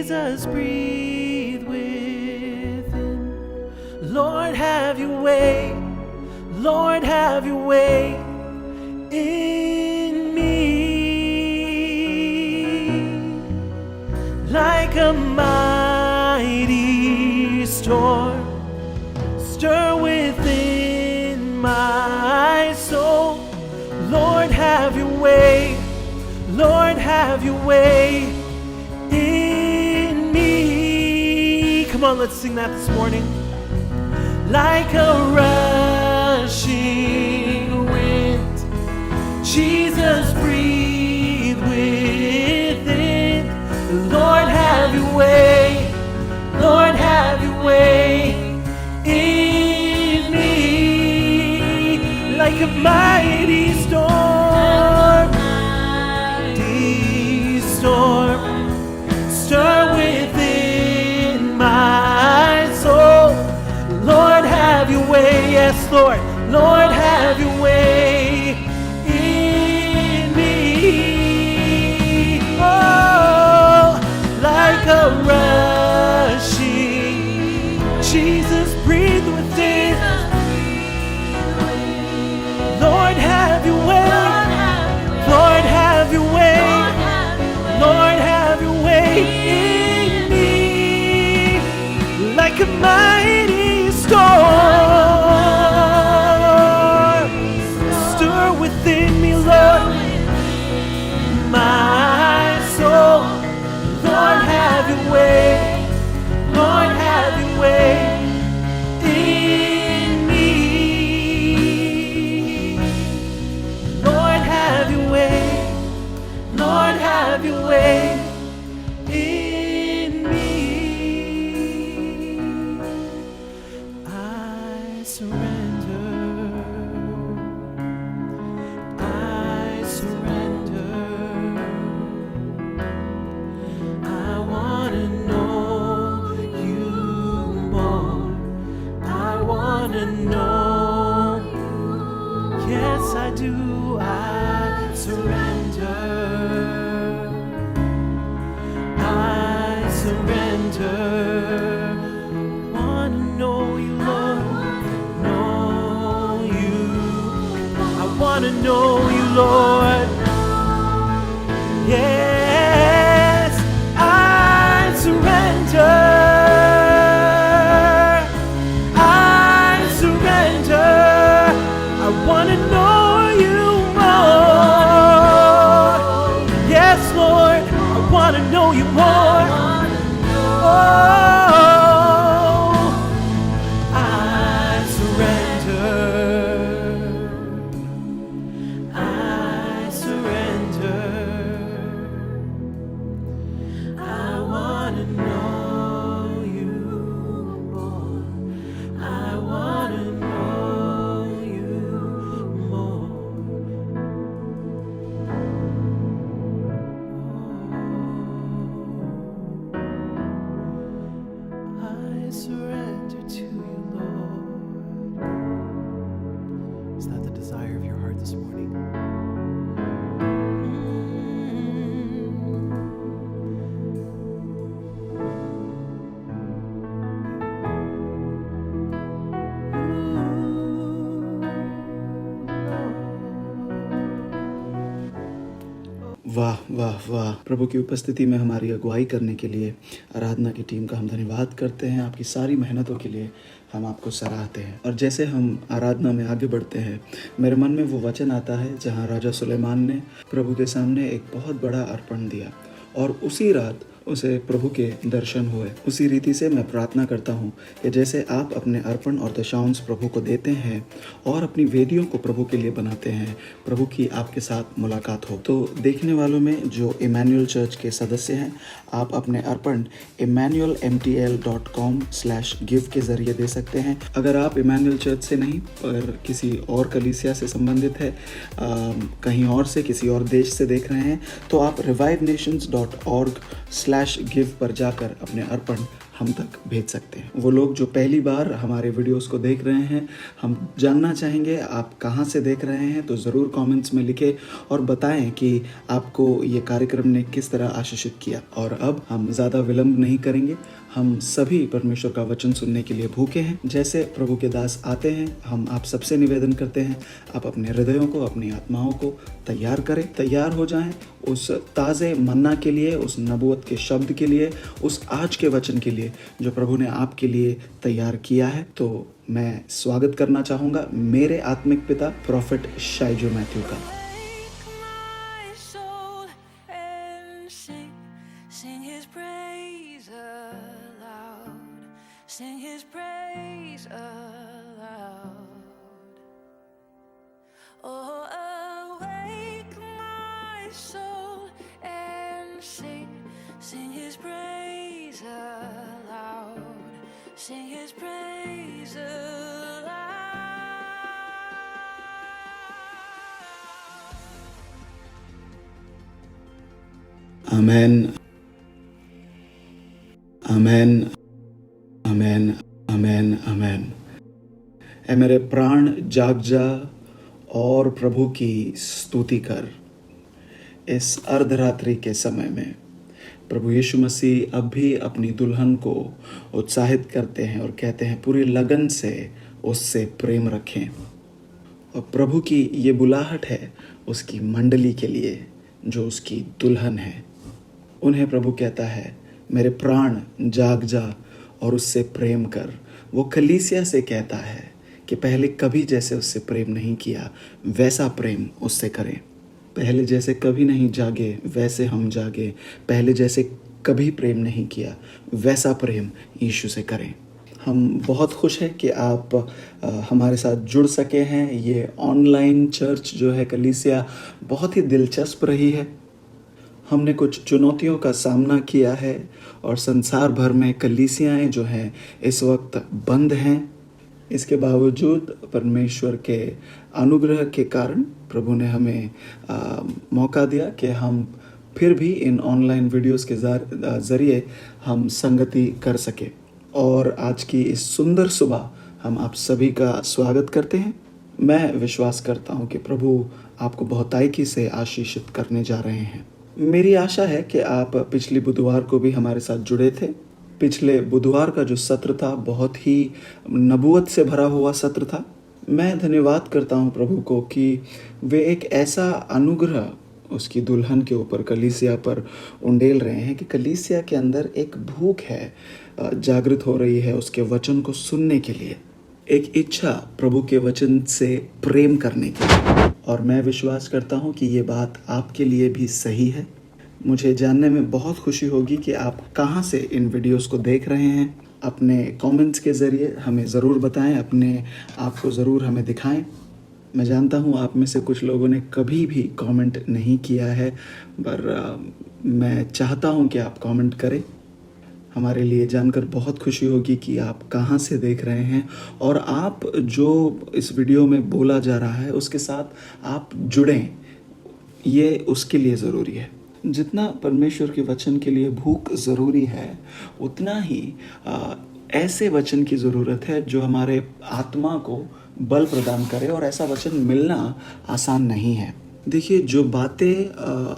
Jesus, breathe within. Lord, have your way. Lord, have your way in me. Like a mighty storm, stir within my soul. Lord, have your way. Lord, have your way in me. Come on, let's sing that this morning. Like a rushing wind, Jesus, breathe within. Lord, have your way. Lord, have your way in me. Like a mighty storm, stir within my soul. Lord, have your way. Yes, Lord. Lord, have your way in me. Oh, like a rushing, Jesus, breathe within. Lord, have your way. Lord, have your way. Lord, have your way in me. Like a mighty storm, stir within me, Lord, my soul. Lord, have your way. Lord, have your way in me. Lord, have your way. Lord, have your way in me. I surrender. I surrender. I want to know you more. I want to know you. Yes, I do. I surrender. I surrender. Want to know you, Lord. Know you. I want to know you, Lord. Yes, I surrender. I surrender. I want to know you more. Yes, Lord, I want to know you more. Oh, I surrender. I surrender. I want to know you more. I want to know you more. I surrender to you, Lord. Is that the desire of your heart this morning? वाह वाह वाह। प्रभु की उपस्थिति में हमारी अगुवाई करने के लिए आराधना की टीम का हम धन्यवाद करते हैं। आपकी सारी मेहनतों के लिए हम आपको सराहते हैं। और जैसे हम आराधना में आगे बढ़ते हैं, मेरे मन में वो वचन आता है जहाँ राजा सुलेमान ने प्रभु के सामने एक बहुत बड़ा अर्पण दिया और उसी रात उसे प्रभु के दर्शन हुए। उसी रीति से मैं प्रार्थना करता हूँ कि जैसे आप अपने अर्पण और दशांश प्रभु को देते हैं और अपनी वेदियों को प्रभु के लिए बनाते हैं, प्रभु की आपके साथ मुलाकात हो। तो देखने वालों में जो इमैनुअल चर्च के सदस्य हैं, आप अपने अर्पण emmanuelmtl.com/give के ज़रिए दे सकते हैं। अगर आप इमैनुअल चर्च से नहीं पर किसी और कलीसिया से संबंधित है, कहीं और से किसी और देश से देख रहे हैं, तो आप revivenations.org/give पर जाकर अपने अर्पण हम तक भेज सकते हैं। वो लोग जो पहली बार हमारे वीडियोस को देख रहे हैं, हम जानना चाहेंगे आप कहाँ से देख रहे हैं, तो ज़रूर कमेंट्स में लिखें और बताएं कि आपको ये कार्यक्रम ने किस तरह आशीषित किया। और अब हम ज़्यादा विलंब नहीं करेंगे, हम सभी परमेश्वर का वचन सुनने के लिए भूखे हैं। जैसे प्रभु के दास आते हैं, हम आप सबसे निवेदन करते हैं, आप अपने हृदयों को, अपनी आत्माओं को तैयार करें, तैयार हो जाएं उस ताज़े मन्ना के लिए, उस नबूवत के शब्द के लिए, उस आज के वचन के लिए जो प्रभु ने आपके लिए तैयार किया है। तो मैं स्वागत करना चाहूँगा मेरे आत्मिक पिता प्रोफेट शाइजो मैथ्यू का। Sing his praise aloud. Oh, awake my soul and sing his praise aloud. Sing his praise aloud. Amen. Amen. Amen, amen, amen. ऐ मेरे प्राण जाग जा और प्रभु की स्तुति कर। इस अर्धरात्रि के समय में प्रभु यीशु मसीह अब भी अपनी दुल्हन को उत्साहित करते हैं और कहते हैं पूरी लगन से उससे प्रेम रखें। और प्रभु की ये बुलाहट है उसकी मंडली के लिए जो उसकी दुल्हन है। उन्हें प्रभु कहता है मेरे प्राण जाग जा और उससे प्रेम कर। वो कलीसिया से कहता है कि पहले कभी जैसे उससे प्रेम नहीं किया वैसा प्रेम उससे करें। पहले जैसे कभी नहीं जागे वैसे हम जागे। पहले जैसे कभी प्रेम नहीं किया वैसा प्रेम यीशु से करें। हम बहुत खुश हैं कि आप हमारे साथ जुड़ सके हैं। ये ऑनलाइन चर्च जो है कलीसिया बहुत ही दिलचस्प रही है। हमने कुछ चुनौतियों का सामना किया है और संसार भर में कलीसियाएं जो हैं इस वक्त बंद हैं। इसके बावजूद परमेश्वर के अनुग्रह के कारण प्रभु ने हमें मौका दिया कि हम फिर भी इन ऑनलाइन वीडियोस के ज़रिए हम संगति कर सके। और आज की इस सुंदर सुबह हम आप सभी का स्वागत करते हैं। मैं विश्वास करता हूं कि प्रभु आपको बहुतायकी से आशीषित करने जा रहे हैं। मेरी आशा है कि आप पिछले बुधवार को भी हमारे साथ जुड़े थे। पिछले बुधवार का जो सत्र था बहुत ही नबूवत से भरा हुआ सत्र था। मैं धन्यवाद करता हूं प्रभु को कि वे एक ऐसा अनुग्रह उसकी दुल्हन के ऊपर कलीसिया पर उंडेल रहे हैं कि कलीसिया के अंदर एक भूख है, जागृत हो रही है उसके वचन को सुनने के लिए, एक इच्छा प्रभु के वचन से प्रेम करने की। और मैं विश्वास करता हूं कि ये बात आपके लिए भी सही है। मुझे जानने में बहुत खुशी होगी कि आप कहां से इन वीडियोस को देख रहे हैं। अपने कमेंट्स के ज़रिए हमें ज़रूर बताएं, अपने आप को ज़रूर हमें दिखाएं। मैं जानता हूं आप में से कुछ लोगों ने कभी भी कमेंट नहीं किया है, पर मैं चाहता हूं कि आप कमेंट करें। हमारे लिए जानकर बहुत खुशी होगी कि आप कहां से देख रहे हैं और आप जो इस वीडियो में बोला जा रहा है उसके साथ आप जुड़ें। ये उसके लिए ज़रूरी है। जितना परमेश्वर के वचन के लिए भूख ज़रूरी है उतना ही ऐसे वचन की ज़रूरत है जो हमारे आत्मा को बल प्रदान करे, और ऐसा वचन मिलना आसान नहीं है। देखिए, जो बातें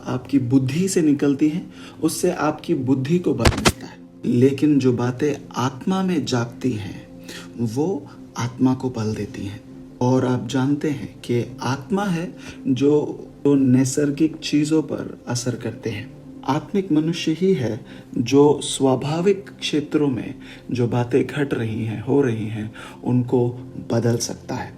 आपकी बुद्धि से निकलती हैं उससे आपकी बुद्धि को बल मिलता है, लेकिन जो बातें आत्मा में जागती हैं वो आत्मा को बल देती हैं। और आप जानते हैं कि आत्मा है जो नैसर्गिक चीज़ों पर असर करते हैं। आत्मिक मनुष्य ही है जो स्वाभाविक क्षेत्रों में जो बातें घट रही हैं, हो रही हैं, उनको बदल सकता है।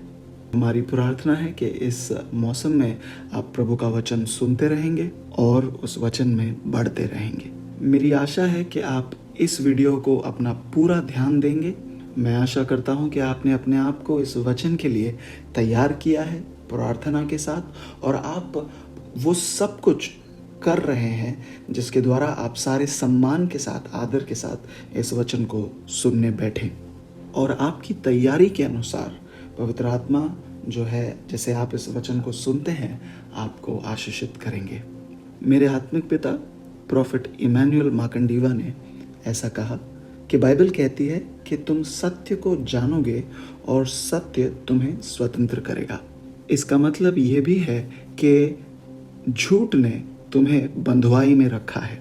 हमारी प्रार्थना है कि इस मौसम में आप प्रभु का वचन सुनते रहेंगे और उस वचन में बढ़ते रहेंगे। मेरी आशा है कि आप इस वीडियो को अपना पूरा ध्यान देंगे। मैं आशा करता हूं कि आपने अपने आप को इस वचन के लिए तैयार किया है प्रार्थना के साथ, और आप वो सब कुछ कर रहे हैं जिसके द्वारा आप सारे सम्मान के साथ, आदर के साथ इस वचन को सुनने बैठें। और आपकी तैयारी के अनुसार पवित्र आत्मा जो है, जैसे आप इस वचन को सुनते हैं, आपको आशीषित करेंगे। मेरे आत्मिक पिता प्रोफेट इमैनुअल माकंडीवा ने ऐसा कहा कि बाइबल कहती है कि तुम सत्य को जानोगे और सत्य तुम्हें स्वतंत्र करेगा। इसका मतलब ये भी है कि झूठ ने तुम्हें बंधुआई में रखा है।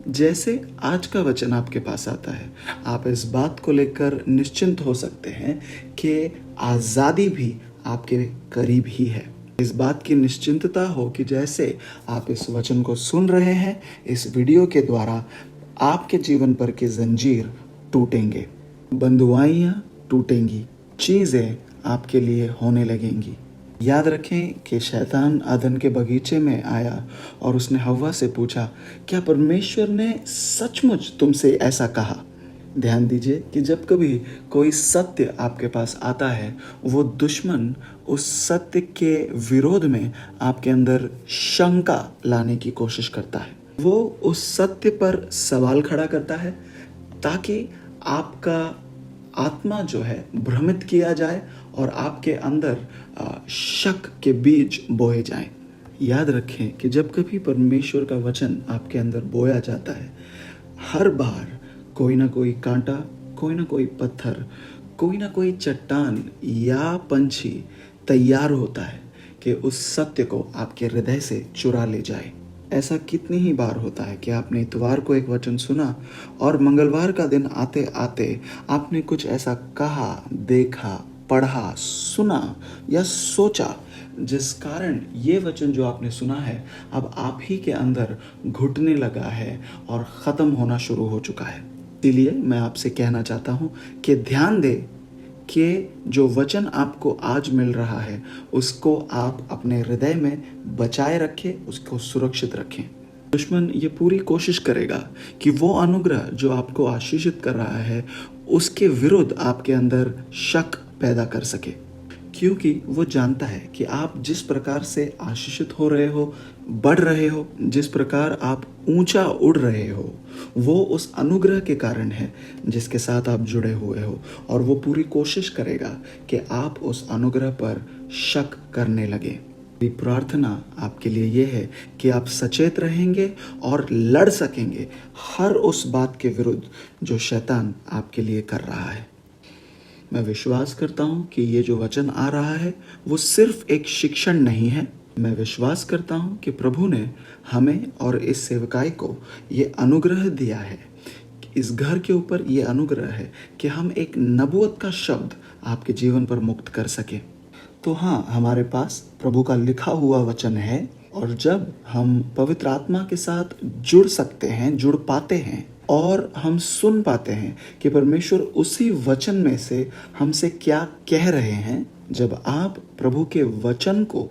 जैसे आज का वचन आपके पास आता है, आप इस बात को लेकर निश्चिंत हो सकते हैं कि आज़ादी भी आपके करीब ही है। इस बात की निश्चिंतता हो कि जैसे आप इस वचन को सुन रहे हैं, इस वीडियो के द्वारा आपके जीवन पर के जंजीर टूटेंगे, बंधुआइयाँ टूटेंगी, चीज़ें आपके लिए होने लगेंगी। याद रखें कि शैतान आदन के बगीचे में आया और उसने हव्वा से पूछा, क्या परमेश्वर ने सचमुच तुमसे ऐसा कहा? ध्यान दीजिए कि जब कभी कोई सत्य आपके पास आता है, वो दुश्मन उस सत्य के विरोध में आपके अंदर शंका लाने की कोशिश करता है। वो उस सत्य पर सवाल खड़ा करता है ताकि आपका आत्मा जो है भ्रमित किया जाए और आपके अंदर शक के बीज बोए जाएं। याद रखें कि जब कभी परमेश्वर का वचन आपके अंदर बोया जाता है, हर बार कोई ना कोई कांटा, कोई ना कोई पत्थर, कोई ना कोई चट्टान या पंछी तैयार होता है कि उस सत्य को आपके हृदय से चुरा ले जाए। ऐसा कितनी ही बार होता है कि आपने इतवार को एक वचन सुना और मंगलवार का दिन आते आते आपने कुछ ऐसा कहा, देखा, पढ़ा, सुना या सोचा जिस कारण ये वचन जो आपने सुना है अब आप ही के अंदर घुटने लगा है और ख़त्म होना शुरू हो चुका है। इसीलिए मैं आपसे कहना चाहता हूँ कि ध्यान दें कि जो वचन आपको आज मिल रहा है उसको आप अपने हृदय में बचाए रखें, उसको सुरक्षित रखें। दुश्मन ये पूरी कोशिश करेगा कि वो अनुग्रह जो आपको आशीषित कर रहा है उसके विरुद्ध आपके अंदर शक पैदा कर सके, क्योंकि वो जानता है कि आप जिस प्रकार से आशीषित हो रहे हो, बढ़ रहे हो, जिस प्रकार आप ऊंचा उड़ रहे हो, वो उस अनुग्रह के कारण है जिसके साथ आप जुड़े हुए हो, और वो पूरी कोशिश करेगा कि आप उस अनुग्रह पर शक करने लगे। मेरी प्रार्थना आपके लिए ये है कि आप सचेत रहेंगे और लड़ सकेंगे हर उस बात के विरुद्ध जो शैतान आपके लिए कर रहा है। मैं विश्वास करता हूँ कि ये जो वचन आ रहा है वो सिर्फ एक शिक्षण नहीं है। मैं विश्वास करता हूँ कि प्रभु ने हमें और इस सेवकाई को ये अनुग्रह दिया है, इस घर के ऊपर ये अनुग्रह है कि हम एक नबूवत का शब्द आपके जीवन पर मुक्त कर सके। तो हाँ, हमारे पास प्रभु का लिखा हुआ वचन है, और जब हम पवित्र आत्मा के साथ जुड़ सकते हैं, जुड़ पाते हैं और हम सुन पाते हैं कि परमेश्वर उसी वचन में से हमसे क्या कह रहे हैं, जब आप प्रभु के वचन को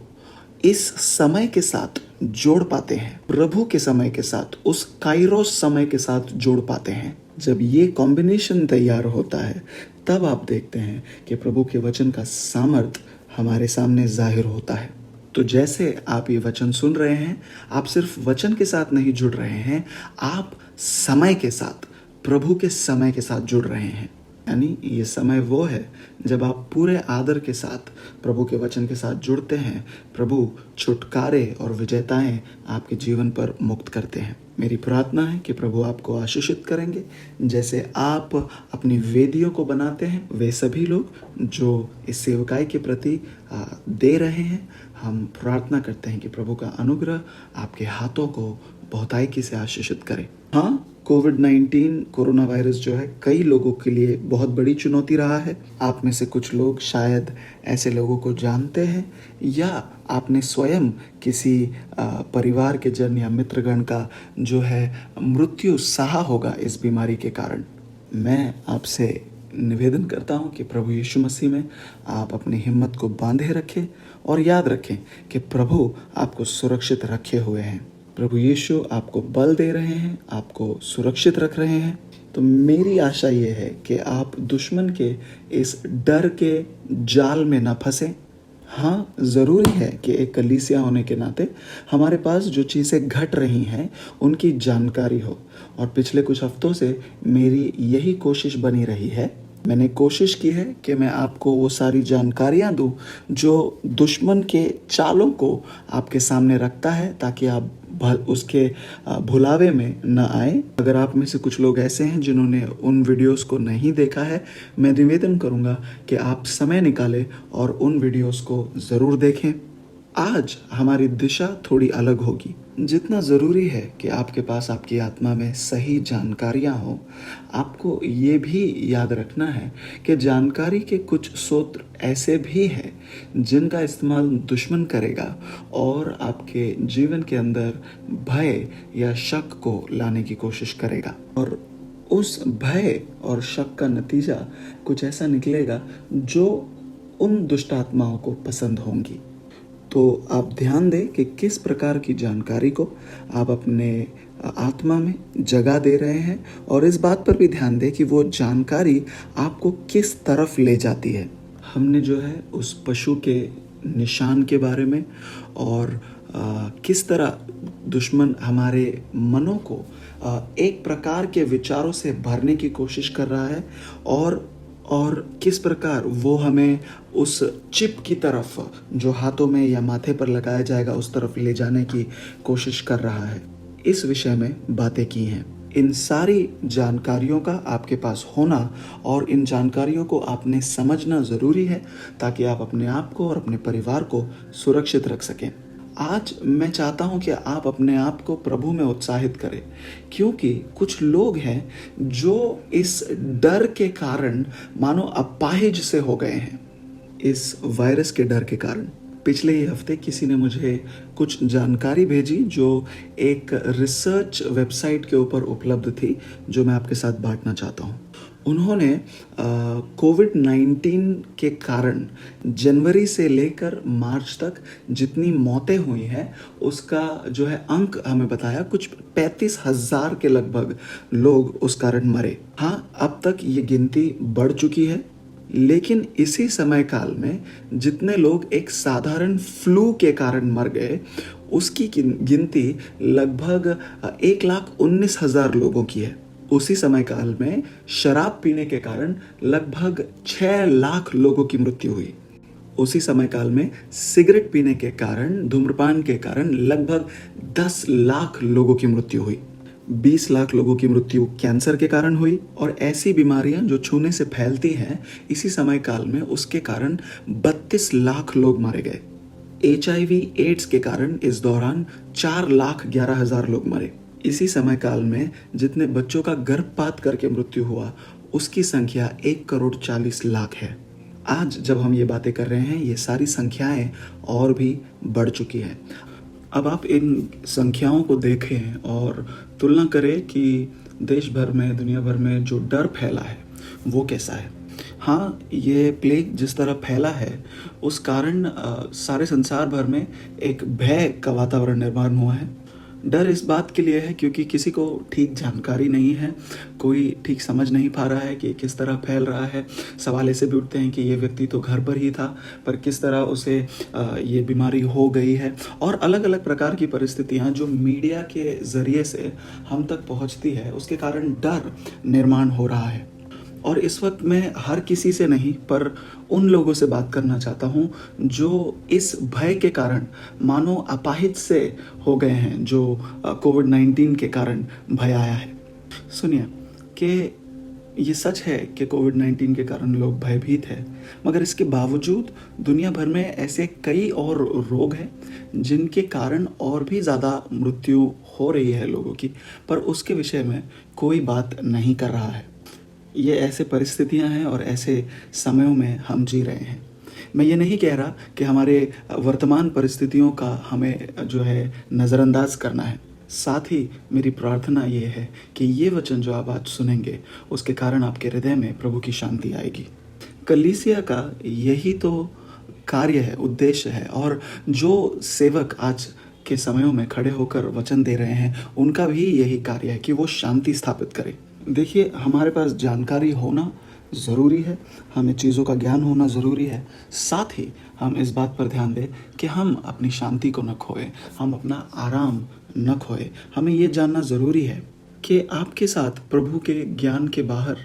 इस समय के साथ जोड़ पाते हैं, प्रभु के समय के साथ, उस काइरोस समय के साथ जोड़ पाते हैं, जब ये कॉम्बिनेशन तैयार होता है, तब आप देखते हैं कि प्रभु के वचन का सामर्थ हमारे सामने जाहिर होता है। तो जैसे आप ये वचन सुन रहे हैं, आप सिर्फ वचन के साथ नहीं जुड़ रहे हैं, आप समय के साथ, प्रभु के समय के साथ जुड़ रहे हैं। यानी ये समय वो है जब आप पूरे आदर के साथ प्रभु के वचन के साथ जुड़ते हैं, प्रभु छुटकारे और विजेताएं आपके जीवन पर मुक्त करते हैं। मेरी प्रार्थना है कि प्रभु आपको आशीषित करेंगे। जैसे आप अपनी वेदियों को बनाते हैं, वे सभी लोग जो इस सेवकाई के प्रति दे रहे हैं, हम प्रार्थना करते हैं कि प्रभु का अनुग्रह आपके हाथों को बहुतायकी से आशीषित करे। हाँ, कोविड-19 कोरोना वायरस जो है कई लोगों के लिए बहुत बड़ी चुनौती रहा है। आप में से कुछ लोग शायद ऐसे लोगों को जानते हैं, या आपने स्वयं किसी परिवार के जन या मित्रगण का जो है मृत्यु सहा होगा इस बीमारी के कारण। मैं आपसे निवेदन करता हूं कि प्रभु यीशु मसीह में आप अपनी हिम्मत को बांधे रखें और याद रखें कि प्रभु आपको सुरक्षित रखे हुए हैं। प्रभु यीशु आपको बल दे रहे हैं, आपको सुरक्षित रख रहे हैं। तो मेरी आशा ये है कि आप दुश्मन के इस डर के जाल में ना फंसें। हाँ, ज़रूरी है कि एक कलीसिया होने के नाते हमारे पास जो चीज़ें घट रही हैं उनकी जानकारी हो, और पिछले कुछ हफ्तों से मेरी यही कोशिश बनी रही है। मैंने कोशिश की है कि मैं आपको वो सारी जानकारियाँ दूँ जो दुश्मन के चालों को आपके सामने रखता है, ताकि आप उसके भुलावे में न आए। अगर आप में से कुछ लोग ऐसे हैं जिन्होंने उन वीडियोस को नहीं देखा है, मैं निवेदन करूंगा कि आप समय निकालें और उन वीडियोस को ज़रूर देखें। आज हमारी दिशा थोड़ी अलग होगी। जितना ज़रूरी है कि आपके पास आपकी आत्मा में सही जानकारियाँ हों, आपको ये भी याद रखना है कि जानकारी के कुछ स्रोत ऐसे भी हैं जिनका इस्तेमाल दुश्मन करेगा और आपके जीवन के अंदर भय या शक को लाने की कोशिश करेगा। और उस भय और शक का नतीजा कुछ ऐसा निकलेगा जो उन दुष्ट आत्माओं को पसंद होंगी। तो आप ध्यान दें कि किस प्रकार की जानकारी को आप अपने आत्मा में जगह दे रहे हैं, और इस बात पर भी ध्यान दें कि वो जानकारी आपको किस तरफ ले जाती है। हमने जो है उस पशु के निशान के बारे में और किस तरह दुश्मन हमारे मनों को एक प्रकार के विचारों से भरने की कोशिश कर रहा है, और किस प्रकार वो हमें उस चिप की तरफ जो हाथों में या माथे पर लगाया जाएगा उस तरफ ले जाने की कोशिश कर रहा है। इस विषय में बातें की हैं। इन सारी जानकारियों का आपके पास होना और इन जानकारियों को आपने समझना ज़रूरी है ताकि आप अपने आप को और अपने परिवार को सुरक्षित रख सकें। आज मैं चाहता हूं कि आप अपने आप को प्रभु में उत्साहित करें, क्योंकि कुछ लोग हैं जो इस डर के कारण मानो अपाहिज से हो गए हैं, इस वायरस के डर के कारण। पिछले ही हफ्ते किसी ने मुझे कुछ जानकारी भेजी जो एक रिसर्च वेबसाइट के ऊपर उपलब्ध थी, जो मैं आपके साथ बांटना चाहता हूँ। उन्होंने कोविड-19 के कारण जनवरी से लेकर मार्च तक जितनी मौतें हुई हैं उसका जो है अंक हमें बताया। कुछ 35,000 के लगभग लोग उस कारण मरे। हाँ, अब तक ये गिनती बढ़ चुकी है, लेकिन इसी समय काल में जितने लोग एक साधारण फ्लू के कारण मर गए उसकी गिनती लगभग 1,19,000 लोगों की है। उसी समय काल में शराब पीने के कारण लगभग 6 लाख लोगों की मृत्यु हुई। उसी समय काल में सिगरेट पीने के कारण, धूम्रपान के कारण लगभग 10 लाख लोगों की मृत्यु हुई। 20 लाख लोगों की मृत्यु कैंसर के कारण हुई, और ऐसी बीमारियां जो छूने से फैलती हैं इसी समय काल में उसके कारण 32 लाख लोग मारे गए। HIV एड्स के कारण इस दौरान 4,11,000 लोग मरे। इसी समय काल में जितने बच्चों का गर्भपात करके मृत्यु हुआ उसकी संख्या 1,40,00,000 है। आज जब हम ये बातें कर रहे हैं ये सारी संख्याएं और भी बढ़ चुकी हैं। अब आप इन संख्याओं को देखें और तुलना करें कि देश भर में, दुनिया भर में जो डर फैला है वो कैसा है। हाँ, ये प्लेग जिस तरह फैला है उस कारण सारे संसार भर में एक भय का वातावरण निर्माण हुआ है। डर इस बात के लिए है क्योंकि किसी को ठीक जानकारी नहीं है, कोई ठीक समझ नहीं पा रहा है कि किस तरह फैल रहा है। सवाल ऐसे भी उठते हैं कि ये व्यक्ति तो घर पर ही था, पर किस तरह उसे ये बीमारी हो गई है, और अलग अलग प्रकार की परिस्थितियाँ जो मीडिया के ज़रिए से हम तक पहुँचती है उसके कारण डर निर्माण हो रहा है। और इस वक्त मैं हर किसी से नहीं पर उन लोगों से बात करना चाहता हूँ जो इस भय के कारण मानो अपाहिज से हो गए हैं, जो कोविड-19 के कारण भय आया है। सुनिए कि ये सच है कि कोविड-19 के कारण लोग भयभीत हैं, मगर इसके बावजूद दुनिया भर में ऐसे कई और रोग हैं जिनके कारण और भी ज़्यादा मृत्यु हो रही है लोगों की, पर उसके विषय में कोई बात नहीं कर रहा है। ये ऐसे परिस्थितियां हैं और ऐसे समयों में हम जी रहे हैं। मैं ये नहीं कह रहा कि हमारे वर्तमान परिस्थितियों का हमें जो है नज़रअंदाज करना है। साथ ही मेरी प्रार्थना ये है कि ये वचन जो आप आज सुनेंगे उसके कारण आपके हृदय में प्रभु की शांति आएगी। कलीसिया का यही तो कार्य है, उद्देश्य है, और जो सेवक आज के समयों में खड़े होकर वचन दे रहे हैं उनका भी यही कार्य है कि वो शांति स्थापित करें। देखिए, हमारे पास जानकारी होना ज़रूरी है, हमें चीज़ों का ज्ञान होना ज़रूरी है। साथ ही हम इस बात पर ध्यान दें कि हम अपनी शांति को न खोएं, हम अपना आराम न खोएं। हमें ये जानना ज़रूरी है कि आपके साथ प्रभु के ज्ञान के बाहर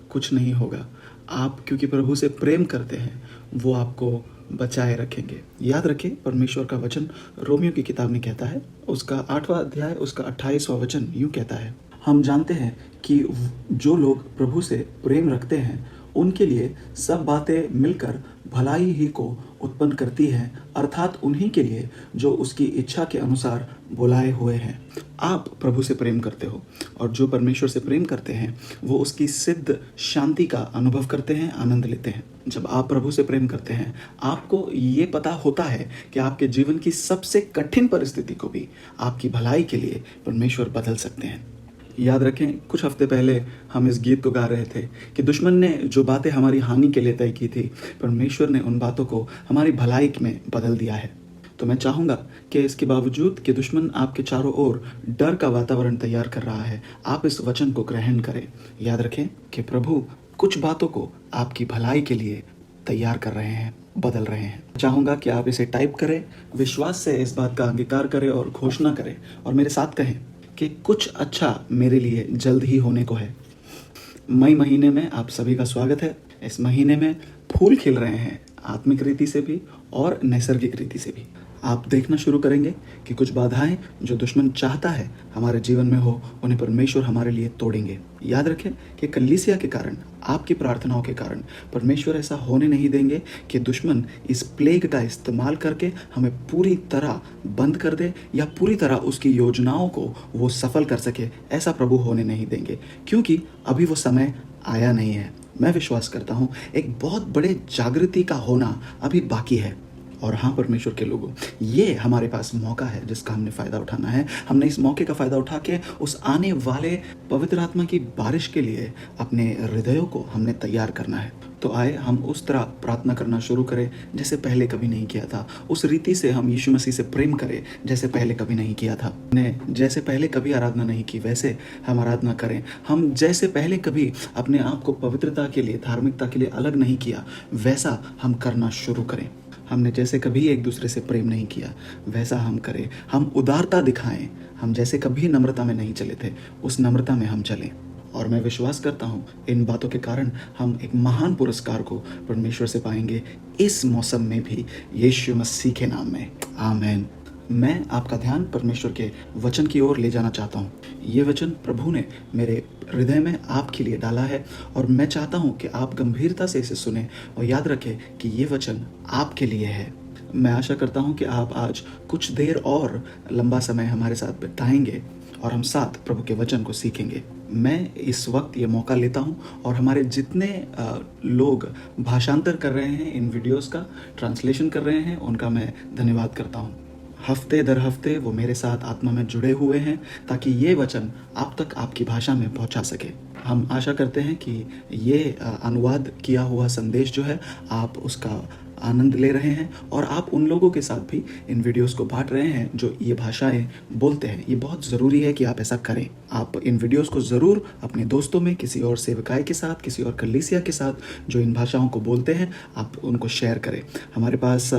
कुछ नहीं होगा। आप क्योंकि प्रभु से प्रेम करते हैं वो आपको बचाए रखेंगे। याद रखें, परमेश्वर का वचन रोमियो की किताब में कहता है, उसका 8वां अध्याय उसका 28वां वचन यूँ कहता है, हम जानते हैं कि जो लोग प्रभु से प्रेम रखते हैं उनके लिए सब बातें मिलकर भलाई ही को उत्पन्न करती हैं, अर्थात उन्हीं के लिए जो उसकी इच्छा के अनुसार बुलाए हुए हैं। आप प्रभु से प्रेम करते हो और जो परमेश्वर से प्रेम करते हैं वो उसकी सिद्ध शांति का अनुभव करते हैं, आनंद लेते हैं। जब आप प्रभु से प्रेम करते हैं आपको ये पता होता है कि आपके जीवन की सबसे कठिन परिस्थिति को भी आपकी भलाई के लिए परमेश्वर बदल सकते हैं। याद रखें, कुछ हफ्ते पहले हम इस गीत को गा रहे थे कि दुश्मन ने जो बातें हमारी हानि के लिए तय की थी, परमेश्वर ने उन बातों को हमारी भलाई में बदल दिया है। तो मैं चाहूँगा कि इसके बावजूद कि दुश्मन आपके चारों ओर डर का वातावरण तैयार कर रहा है, आप इस वचन को ग्रहण करें। याद रखें कि प्रभु कुछ बातों को आपकी भलाई के लिए तैयार कर रहे हैं, बदल रहे हैं। चाहूँगा कि आप इसे टाइप करें, विश्वास से इस बात का अंगीकार करें और घोषणा करें और मेरे साथ कहें कि कुछ अच्छा मेरे लिए जल्द ही होने को है। मई महीने में आप सभी का स्वागत है। इस महीने में फूल खिल रहे हैं, आत्मिक रीति से भी और नैसर्गिक रीति से भी। आप देखना शुरू करेंगे कि कुछ बाधाएं जो दुश्मन चाहता है हमारे जीवन में हो, उन्हें परमेश्वर हमारे लिए तोड़ेंगे। याद रखें कि कलीसिया के कारण, आपकी प्रार्थनाओं के कारण परमेश्वर ऐसा होने नहीं देंगे कि दुश्मन इस प्लेग का इस्तेमाल करके हमें पूरी तरह बंद कर दे या पूरी तरह उसकी योजनाओं को वो सफल कर सके। ऐसा प्रभु होने नहीं देंगे, क्योंकि अभी वो समय आया नहीं है। मैं विश्वास करता हूँ एक बहुत बड़े जागृति का होना अभी बाकी है। और हाँ परमेश्वर के लोगों, ये हमारे पास मौका है जिसका हमने फ़ायदा उठाना है। हमने इस मौके का फ़ायदा उठा के उस आने वाले पवित्र आत्मा की बारिश के लिए अपने हृदयों को हमने तैयार करना है। तो आए हम उस तरह प्रार्थना करना शुरू करें जैसे पहले कभी नहीं किया था। उस रीति से हम यीशु मसीह से प्रेम करें जैसे पहले कभी नहीं किया था। ने जैसे पहले कभी आराधना नहीं की वैसे हम आराधना करें। हम जैसे पहले कभी अपने आप को पवित्रता के लिए, धार्मिकता के लिए अलग नहीं किया, वैसा हम करना शुरू करें। हमने जैसे कभी एक दूसरे से प्रेम नहीं किया वैसा हम करें। हम उदारता दिखाएं। हम जैसे कभी नम्रता में नहीं चले थे उस नम्रता में हम चलें। और मैं विश्वास करता हूँ इन बातों के कारण हम एक महान पुरस्कार को परमेश्वर से पाएंगे इस मौसम में भी, यीशु मसीह के नाम में, आमीन। मैं आपका ध्यान परमेश्वर के वचन की ओर ले जाना चाहता हूँ। ये वचन प्रभु ने मेरे हृदय में आपके लिए डाला है और मैं चाहता हूँ कि आप गंभीरता से इसे सुने और याद रखें कि ये वचन आपके लिए है। मैं आशा करता हूँ कि आप आज कुछ देर और लंबा समय हमारे साथ बिताएंगे और हम साथ प्रभु के वचन को सीखेंगे। मैं इस वक्त ये मौका लेता हूँ और हमारे जितने लोग भाषांतर कर रहे हैं, इन वीडियोस का ट्रांसलेशन कर रहे हैं, उनका मैं धन्यवाद करता हूँ। हफ्ते दर हफ्ते वो मेरे साथ आत्मा में जुड़े हुए हैं ताकि ये वचन आप तक आपकी भाषा में पहुंचा सके। हम आशा करते हैं कि ये अनुवाद किया हुआ संदेश जो है आप उसका आनंद ले रहे हैं और आप उन लोगों के साथ भी इन वीडियोस को बांट रहे हैं जो ये भाषाएं बोलते हैं। ये बहुत ज़रूरी है कि आप ऐसा करें। आप इन वीडियोस को ज़रूर अपने दोस्तों में, किसी और सेवकाई के साथ, किसी और कलीसिया के साथ जो इन भाषाओं को बोलते हैं, आप उनको शेयर करें। हमारे पास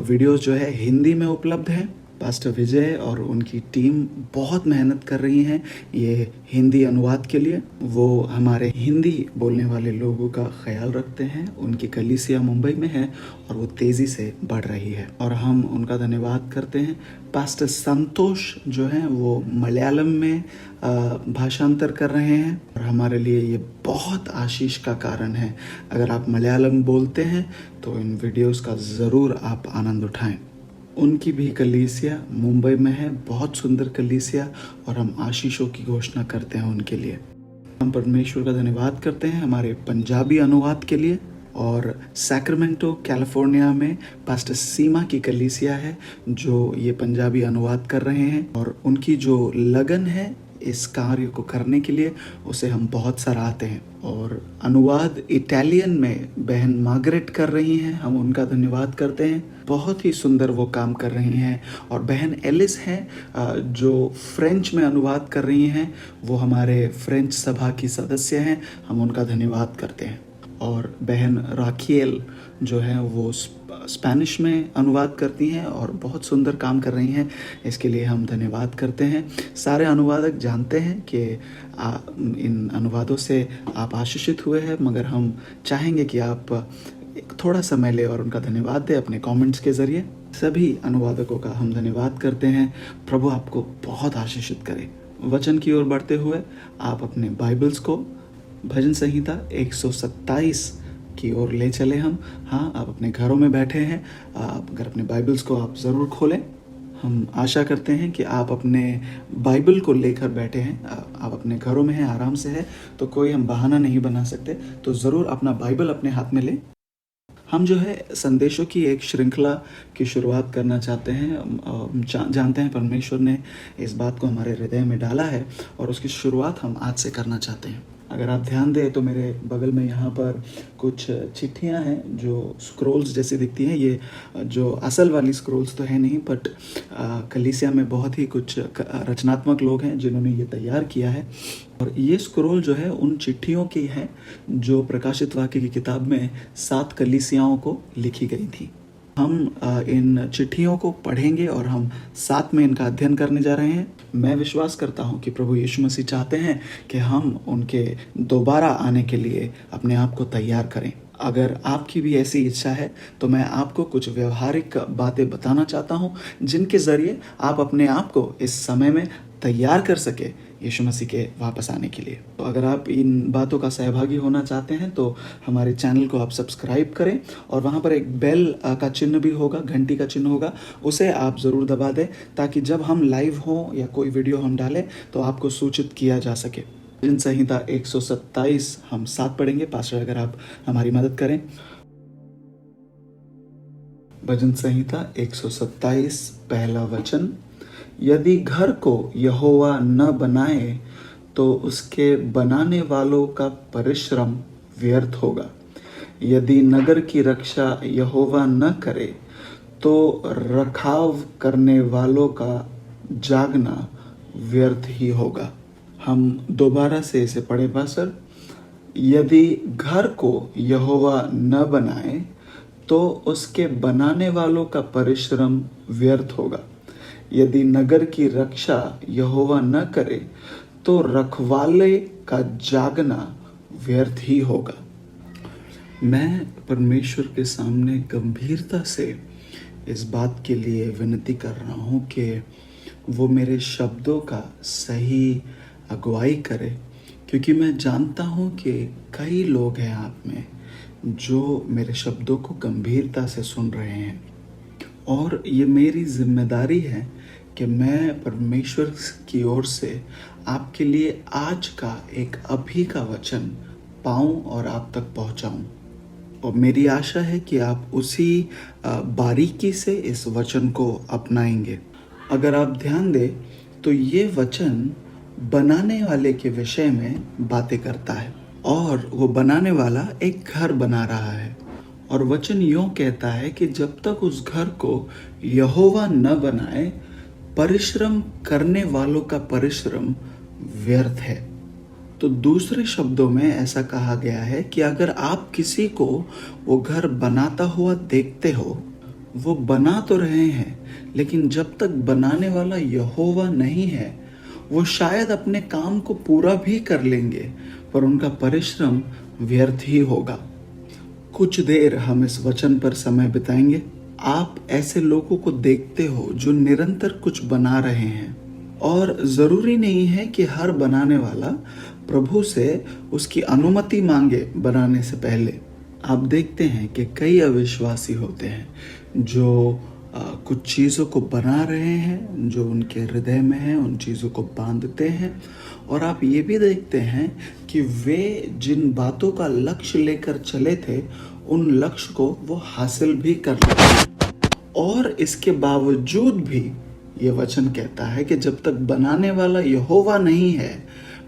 वीडियोस जो है हिंदी में उपलब्ध हैं। पास्टर विजय और उनकी टीम बहुत मेहनत कर रही हैं ये हिंदी अनुवाद के लिए। वो हमारे हिंदी बोलने वाले लोगों का ख्याल रखते हैं। उनकी कलीसिया मुंबई में है और वो तेज़ी से बढ़ रही है और हम उनका धन्यवाद करते हैं। पास्टर संतोष जो हैं वो मलयालम में भाषांतर कर रहे हैं और हमारे लिए ये बहुत आशीष का कारण है। अगर आप मलयालम बोलते हैं तो इन वीडियोस का ज़रूर आप आनंद उठाएं। उनकी भी कलीसिया मुंबई में है, बहुत सुंदर कलीसिया, और हम आशीषों की घोषणा करते हैं उनके लिए। हम परमेश्वर का धन्यवाद करते हैं हमारे पंजाबी अनुवाद के लिए। और सैक्रामेंटो कैलिफोर्निया में पास्टर सीमा की कलीसिया है जो ये पंजाबी अनुवाद कर रहे हैं और उनकी जो लगन है इस कार्य को करने के लिए उसे हम बहुत सराहते हैं। और अनुवाद इटालियन में बहन मार्गरेट कर रही हैं, हम उनका धन्यवाद करते हैं। बहुत ही सुंदर वो काम कर रही हैं। और बहन एलिस हैं जो फ्रेंच में अनुवाद कर रही हैं, वो हमारे फ्रेंच सभा की सदस्य हैं, हम उनका धन्यवाद करते हैं। और बहन राखियल जो है वो स्पेनिश में अनुवाद करती हैं और बहुत सुंदर काम कर रही हैं, इसके लिए हम धन्यवाद करते हैं। सारे अनुवादक जानते हैं कि इन अनुवादों से आप आशीषित हुए हैं, मगर हम चाहेंगे कि आप एक थोड़ा समय ले और उनका धन्यवाद दे अपने कमेंट्स के ज़रिए। सभी अनुवादकों का हम धन्यवाद करते हैं। प्रभु आपको बहुत आशीषित करे। वचन की ओर बढ़ते हुए आप अपने बाइबल्स को भजन संहिता 127 की ओर ले चले हम। हाँ, आप अपने घरों में बैठे हैं, आप अगर अपने बाइबल्स को आप ज़रूर खोलें। हम आशा करते हैं कि आप अपने बाइबल को लेकर बैठे हैं, आप अपने घरों में हैं, आराम से है, तो कोई हम बहाना नहीं बना सकते। तो ज़रूर अपना बाइबल अपने हाथ में लें। हम जो है संदेशों की एक श्रृंखला की शुरुआत करना चाहते हैं। जानते हैं परमेश्वर ने इस बात को हमारे हृदय में डाला है और उसकी शुरुआत हम आज से करना चाहते हैं। अगर आप ध्यान दें तो मेरे बगल में यहाँ पर कुछ चिट्ठियाँ हैं जो स्क्रोल्स जैसी दिखती हैं। ये जो असल वाली स्क्रोल्स तो है नहीं, बट कलीसिया में बहुत ही कुछ रचनात्मक लोग हैं जिन्होंने ये तैयार किया है। और ये स्क्रोल जो है उन चिट्ठियों की है जो प्रकाशित वाक्य की किताब में 7 कलीसियाओं को लिखी गई थी। हम इन चिट्ठियों को पढ़ेंगे और हम साथ में इनका अध्ययन करने जा रहे हैं। मैं विश्वास करता हूं कि प्रभु यीशु मसीह चाहते हैं कि हम उनके दोबारा आने के लिए अपने आप को तैयार करें। अगर आपकी भी ऐसी इच्छा है तो मैं आपको कुछ व्यवहारिक बातें बताना चाहता हूं जिनके ज़रिए आप अपने आप को इस समय में तैयार कर सके यीशु मसीह के वापस आने के लिए। तो अगर आप इन बातों का सहभागी होना चाहते हैं तो हमारे चैनल को आप सब्सक्राइब करें और वहाँ पर एक बेल का चिन्ह भी होगा, घंटी का चिन्ह होगा, उसे आप ज़रूर दबा दें ताकि जब हम लाइव हों या कोई वीडियो हम डालें तो आपको सूचित किया जा सके। भजन संहिता 127 हम साथ पढ़ेंगे। पास्टर अगर आप हमारी मदद करें। भजन संहिता 127 पहला वचन। यदि घर को यहोवा न बनाए तो उसके बनाने वालों का परिश्रम व्यर्थ होगा। यदि नगर की रक्षा यहोवा न करे तो रखाव करने वालों का जागना व्यर्थ ही होगा। हम दोबारा से इसे पढ़े पास्टर। यदि घर को यहोवा न बनाए तो उसके बनाने वालों का परिश्रम व्यर्थ होगा। यदि नगर की रक्षा यहोवा न करे तो रखवाले का जागना व्यर्थ ही होगा। मैं परमेश्वर के सामने गंभीरता से इस बात के लिए विनती कर रहा हूँ कि वो मेरे शब्दों का सही अगुवाई करे, क्योंकि मैं जानता हूँ कि कई लोग हैं आप में जो मेरे शब्दों को गंभीरता से सुन रहे हैं और ये मेरी जिम्मेदारी है कि मैं परमेश्वर की ओर से आपके लिए आज का एक अभी का वचन पाऊं और आप तक पहुंचाऊं। और मेरी आशा है कि आप उसी बारीकी से इस वचन को अपनाएंगे। अगर आप ध्यान दें तो ये वचन बनाने वाले के विषय में बातें करता है और वो बनाने वाला एक घर बना रहा है। और वचन यूं कहता है कि जब तक उस घर को यहोवा न बनाए परिश्रम करने वालों का परिश्रम व्यर्थ है। तो दूसरे शब्दों में ऐसा कहा गया है कि अगर आप किसी को वो घर बनाता हुआ देखते हो, वो बना तो रहे हैं लेकिन जब तक बनाने वाला यहोवा नहीं है वो शायद अपने काम को पूरा भी कर लेंगे पर उनका परिश्रम व्यर्थ ही होगा। कुछ देर हम इस वचन पर समय बिताएंगे। आप ऐसे लोगों को देखते हो जो निरंतर कुछ बना रहे हैं और ज़रूरी नहीं है कि हर बनाने वाला प्रभु से उसकी अनुमति मांगे बनाने से पहले। आप देखते हैं कि कई अविश्वासी होते हैं जो कुछ चीज़ों को बना रहे हैं जो उनके हृदय में है, उन चीज़ों को बांधते हैं और आप ये भी देखते हैं कि वे जिन बातों का लक्ष्य लेकर चले थे उन लक्ष्य को वो हासिल भी कर लेते हैं। और इसके बावजूद भी ये वचन कहता है कि जब तक बनाने वाला यहोवा नहीं है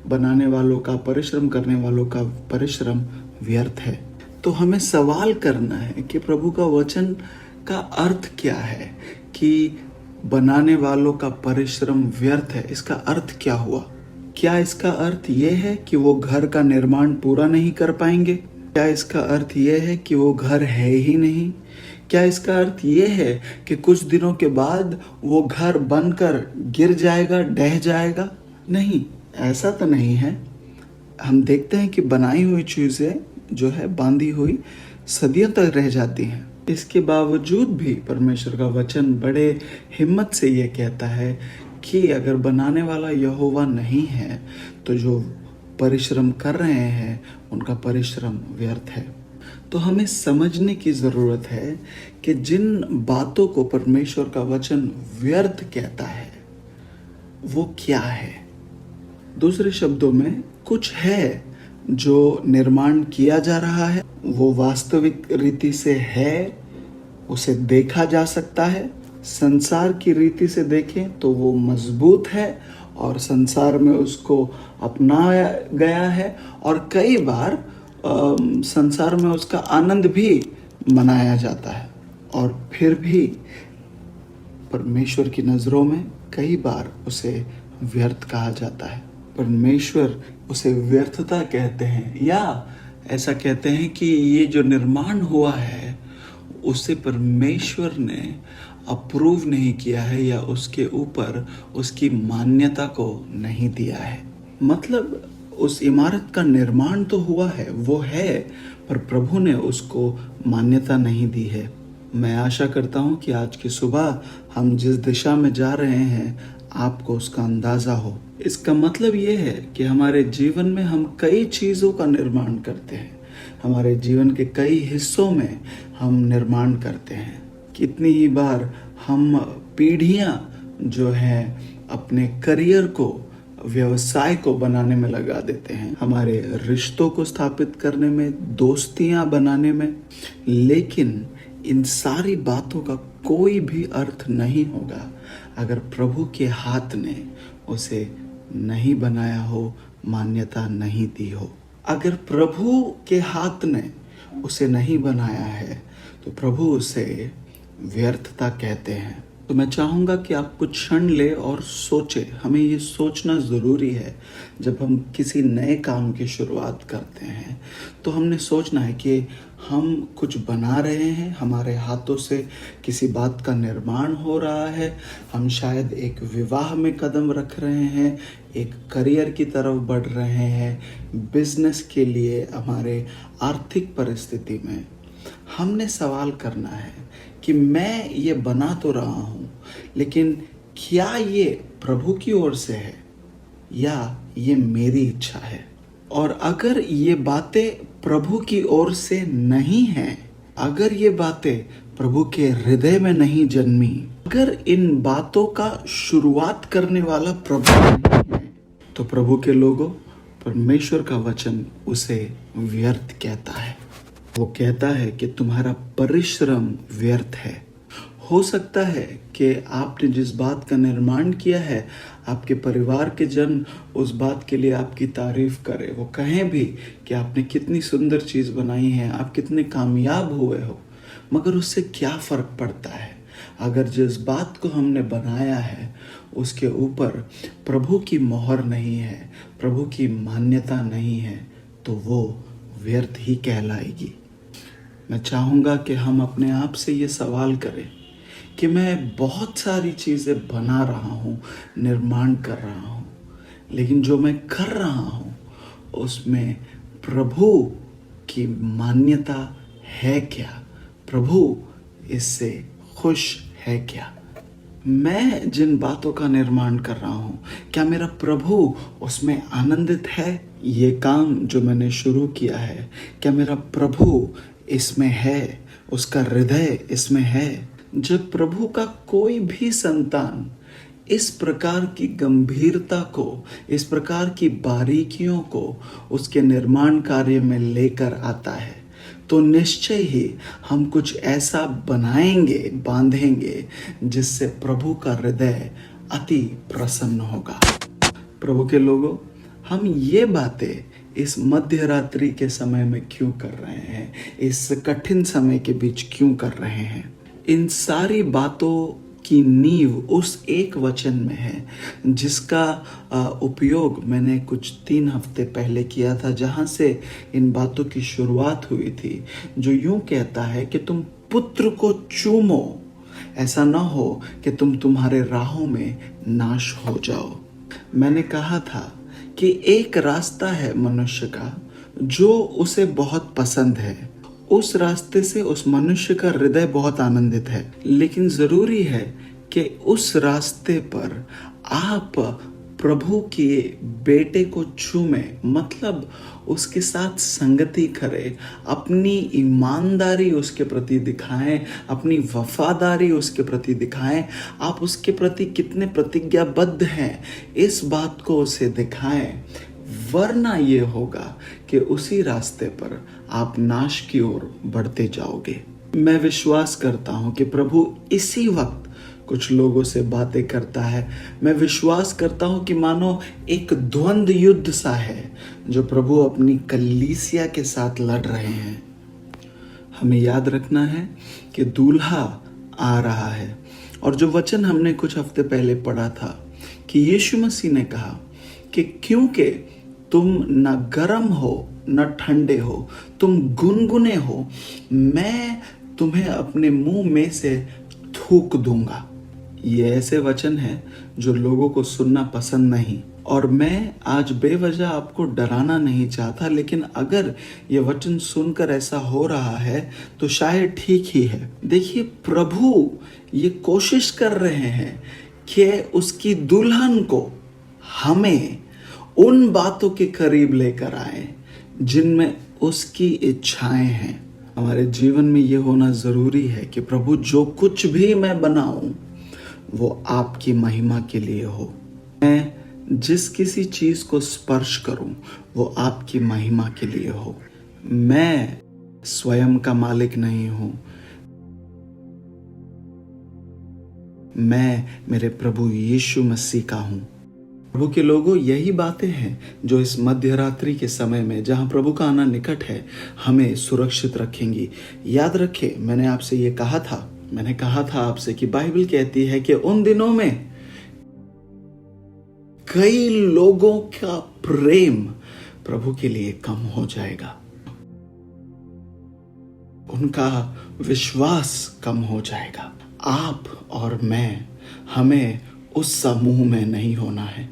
बनाने वालों का परिश्रम करने वालों का परिश्रम व्यर्थ है। तो हमें सवाल करना है कि प्रभु का वचन का अर्थ क्या है कि बनाने वालों का परिश्रम व्यर्थ है। इसका अर्थ क्या हुआ? क्या इसका अर्थ ये है कि वो घर का निर्माण पूरा नहीं कर पाएंगे? क्या इसका अर्थ ये है कि वो घर है ही नहीं? क्या इसका अर्थ ये है कि कुछ दिनों के बाद वो घर बनकर गिर जाएगा, ढह जाएगा? नहीं, ऐसा तो नहीं है। हम देखते हैं कि बनाई हुई चीज़ें जो है बांधी हुई सदियों तक रह जाती हैं। इसके बावजूद भी परमेश्वर का वचन बड़े हिम्मत से ये कहता है कि अगर बनाने वाला यहोवा नहीं है तो जो परिश्रम कर रहे हैं उनका परिश्रम व्यर्थ है। तो हमें समझने की ज़रूरत है कि जिन बातों को परमेश्वर का वचन व्यर्थ कहता है वो क्या है। दूसरे शब्दों में, कुछ है जो निर्माण किया जा रहा है, वो वास्तविक रीति से है, उसे देखा जा सकता है। संसार की रीति से देखें तो वो मजबूत है और संसार में उसको अपनाया गया है और कई बार संसार में उसका आनंद भी मनाया जाता है। और फिर भी परमेश्वर की नज़रों में कई बार उसे व्यर्थ कहा जाता है। परमेश्वर उसे व्यर्थता कहते हैं, या ऐसा कहते हैं कि ये जो निर्माण हुआ है उसे परमेश्वर ने अप्रूव नहीं किया है या उसके ऊपर उसकी मान्यता को नहीं दिया है। मतलब उस इमारत का निर्माण तो हुआ है, वो है, पर प्रभु ने उसको मान्यता नहीं दी है। मैं आशा करता हूँ कि आज की सुबह हम जिस दिशा में जा रहे हैं आपको उसका अंदाज़ा हो। इसका मतलब ये है कि हमारे जीवन में हम कई चीज़ों का निर्माण करते हैं, हमारे जीवन के कई हिस्सों में हम निर्माण करते हैं। कितनी ही बार हम पीढ़ियाँ जो हैं अपने करियर को, व्यवसाय को बनाने में लगा देते हैं, हमारे रिश्तों को स्थापित करने में, दोस्तियाँ बनाने में, लेकिन इन सारी बातों का कोई भी अर्थ नहीं होगा अगर प्रभु के हाथ ने उसे नहीं बनाया हो, मान्यता नहीं दी हो। अगर प्रभु के हाथ ने उसे नहीं बनाया है तो प्रभु उसे व्यर्थता कहते हैं। तो मैं चाहूँगा कि आप कुछ क्षण ले और सोचें। हमें ये सोचना ज़रूरी है जब हम किसी नए काम की शुरुआत करते हैं तो हमने सोचना है कि हम कुछ बना रहे हैं, हमारे हाथों से किसी बात का निर्माण हो रहा है, हम शायद एक विवाह में कदम रख रहे हैं, एक करियर की तरफ बढ़ रहे हैं, बिजनेस के लिए, हमारे आर्थिक परिस्थिति में। हमने सवाल करना है कि मैं ये बना तो रहा हूँ, लेकिन क्या ये प्रभु की ओर से है या ये मेरी इच्छा है। और अगर ये बातें प्रभु की ओर से नहीं हैं, अगर ये बातें प्रभु के हृदय में नहीं जन्मी, अगर इन बातों का शुरुआत करने वाला प्रभु नहीं है, तो प्रभु के लोगों, परमेश्वर का वचन उसे व्यर्थ कहता है। वो कहता है कि तुम्हारा परिश्रम व्यर्थ है। हो सकता है कि आपने जिस बात का निर्माण किया है, आपके परिवार के जन उस बात के लिए आपकी तारीफ करें, वो कहें भी कि आपने कितनी सुंदर चीज़ बनाई है, आप कितने कामयाब हुए हो, मगर उससे क्या फ़र्क पड़ता है अगर जिस बात को हमने बनाया है उसके ऊपर प्रभु की मोहर नहीं है, प्रभु की मान्यता नहीं है, तो वो व्यर्थ ही कहलाएगी। मैं चाहूँगा कि हम अपने आप से ये सवाल करें कि मैं बहुत सारी चीज़ें बना रहा हूँ, निर्माण कर रहा हूँ, लेकिन जो मैं कर रहा हूँ उसमें प्रभु की मान्यता है क्या? प्रभु इससे खुश है क्या? मैं जिन बातों का निर्माण कर रहा हूँ, क्या मेरा प्रभु उसमें आनंदित है? ये काम जो मैंने शुरू किया है, क्या मेरा प्रभु इसमें है? उसका हृदय इसमें है? जब प्रभु का कोई भी संतान इस प्रकार की गंभीरता को, इस प्रकार की बारीकियों को उसके निर्माण कार्य में लेकर आता है, तो निश्चय ही हम कुछ ऐसा बनाएंगे, बांधेंगे, जिससे प्रभु का हृदय अति प्रसन्न होगा। प्रभु के लोगों, हम ये बातें इस मध्य रात्रि के समय में क्यों कर रहे हैं? इस कठिन समय के बीच क्यों कर रहे हैं? इन सारी बातों की नींव उस एक वचन में है जिसका उपयोग मैंने कुछ 3 हफ्ते पहले किया था, जहाँ से इन बातों की शुरुआत हुई थी, जो यूं कहता है कि तुम पुत्र को चूमो, ऐसा ना हो कि तुम तुम्हारे राहों में नाश हो जाओ। मैंने कहा था कि एक रास्ता है मनुष्य का जो उसे बहुत पसंद है, उस रास्ते से उस मनुष्य का हृदय बहुत आनंदित है, लेकिन जरूरी है कि उस रास्ते पर आप प्रभु के बेटे को चूमें, मतलब उसके साथ संगति करें, अपनी ईमानदारी उसके प्रति दिखाएं, अपनी वफादारी उसके प्रति दिखाएं, आप उसके प्रति कितने प्रतिज्ञाबद्ध हैं इस बात को उसे दिखाएं। वरना ये होगा कि उसी रास्ते पर आप नाश की ओर बढ़ते जाओगे। मैं विश्वास करता हूं कि प्रभु इसी वक्त कुछ लोगों से बातें करता है। मैं विश्वास करता हूं कि मानो एक द्वंद्व युद्ध सा है जो प्रभु अपनी कलीसिया के साथ लड़ रहे हैं। हमें याद रखना है कि दूल्हा आ रहा है, और जो वचन हमने कुछ हफ्ते पहले पढ़ा था कि यीशु मसीह ने कहा कि क्योंकि तुम न गर्म हो न ठंडे हो, तुम गुनगुने हो, मैं तुम्हें अपने मुंह में से थूक दूंगा। ये ऐसे वचन है जो लोगों को सुनना पसंद नहीं, और मैं आज बेवजह आपको डराना नहीं चाहता, लेकिन अगर ये वचन सुनकर ऐसा हो रहा है तो शायद ठीक ही है। देखिए, प्रभु ये कोशिश कर रहे हैं कि उसकी दुल्हन को हमें उन बातों के करीब लेकर आए जिनमें उसकी इच्छाएं हैं। हमारे जीवन में ये होना जरूरी है कि प्रभु जो कुछ भी मैं बनाऊं वो आपकी महिमा के लिए हो। मैं जिस किसी चीज को स्पर्श करूं वो आपकी महिमा के लिए हो। मैं स्वयं का मालिक नहीं हूं, मैं मेरे प्रभु यीशु मसीह का हूं। प्रभु के लोगों, यही बातें हैं जो इस मध्य रात्रि के समय में, जहां प्रभु का आना निकट है, हमें सुरक्षित रखेंगी। याद रखें, मैंने कहा था आपसे कि बाइबल कहती है कि उन दिनों में कई लोगों का प्रेम प्रभु के लिए कम हो जाएगा, उनका विश्वास कम हो जाएगा। आप और मैं, हमें उस समूह में नहीं होना है,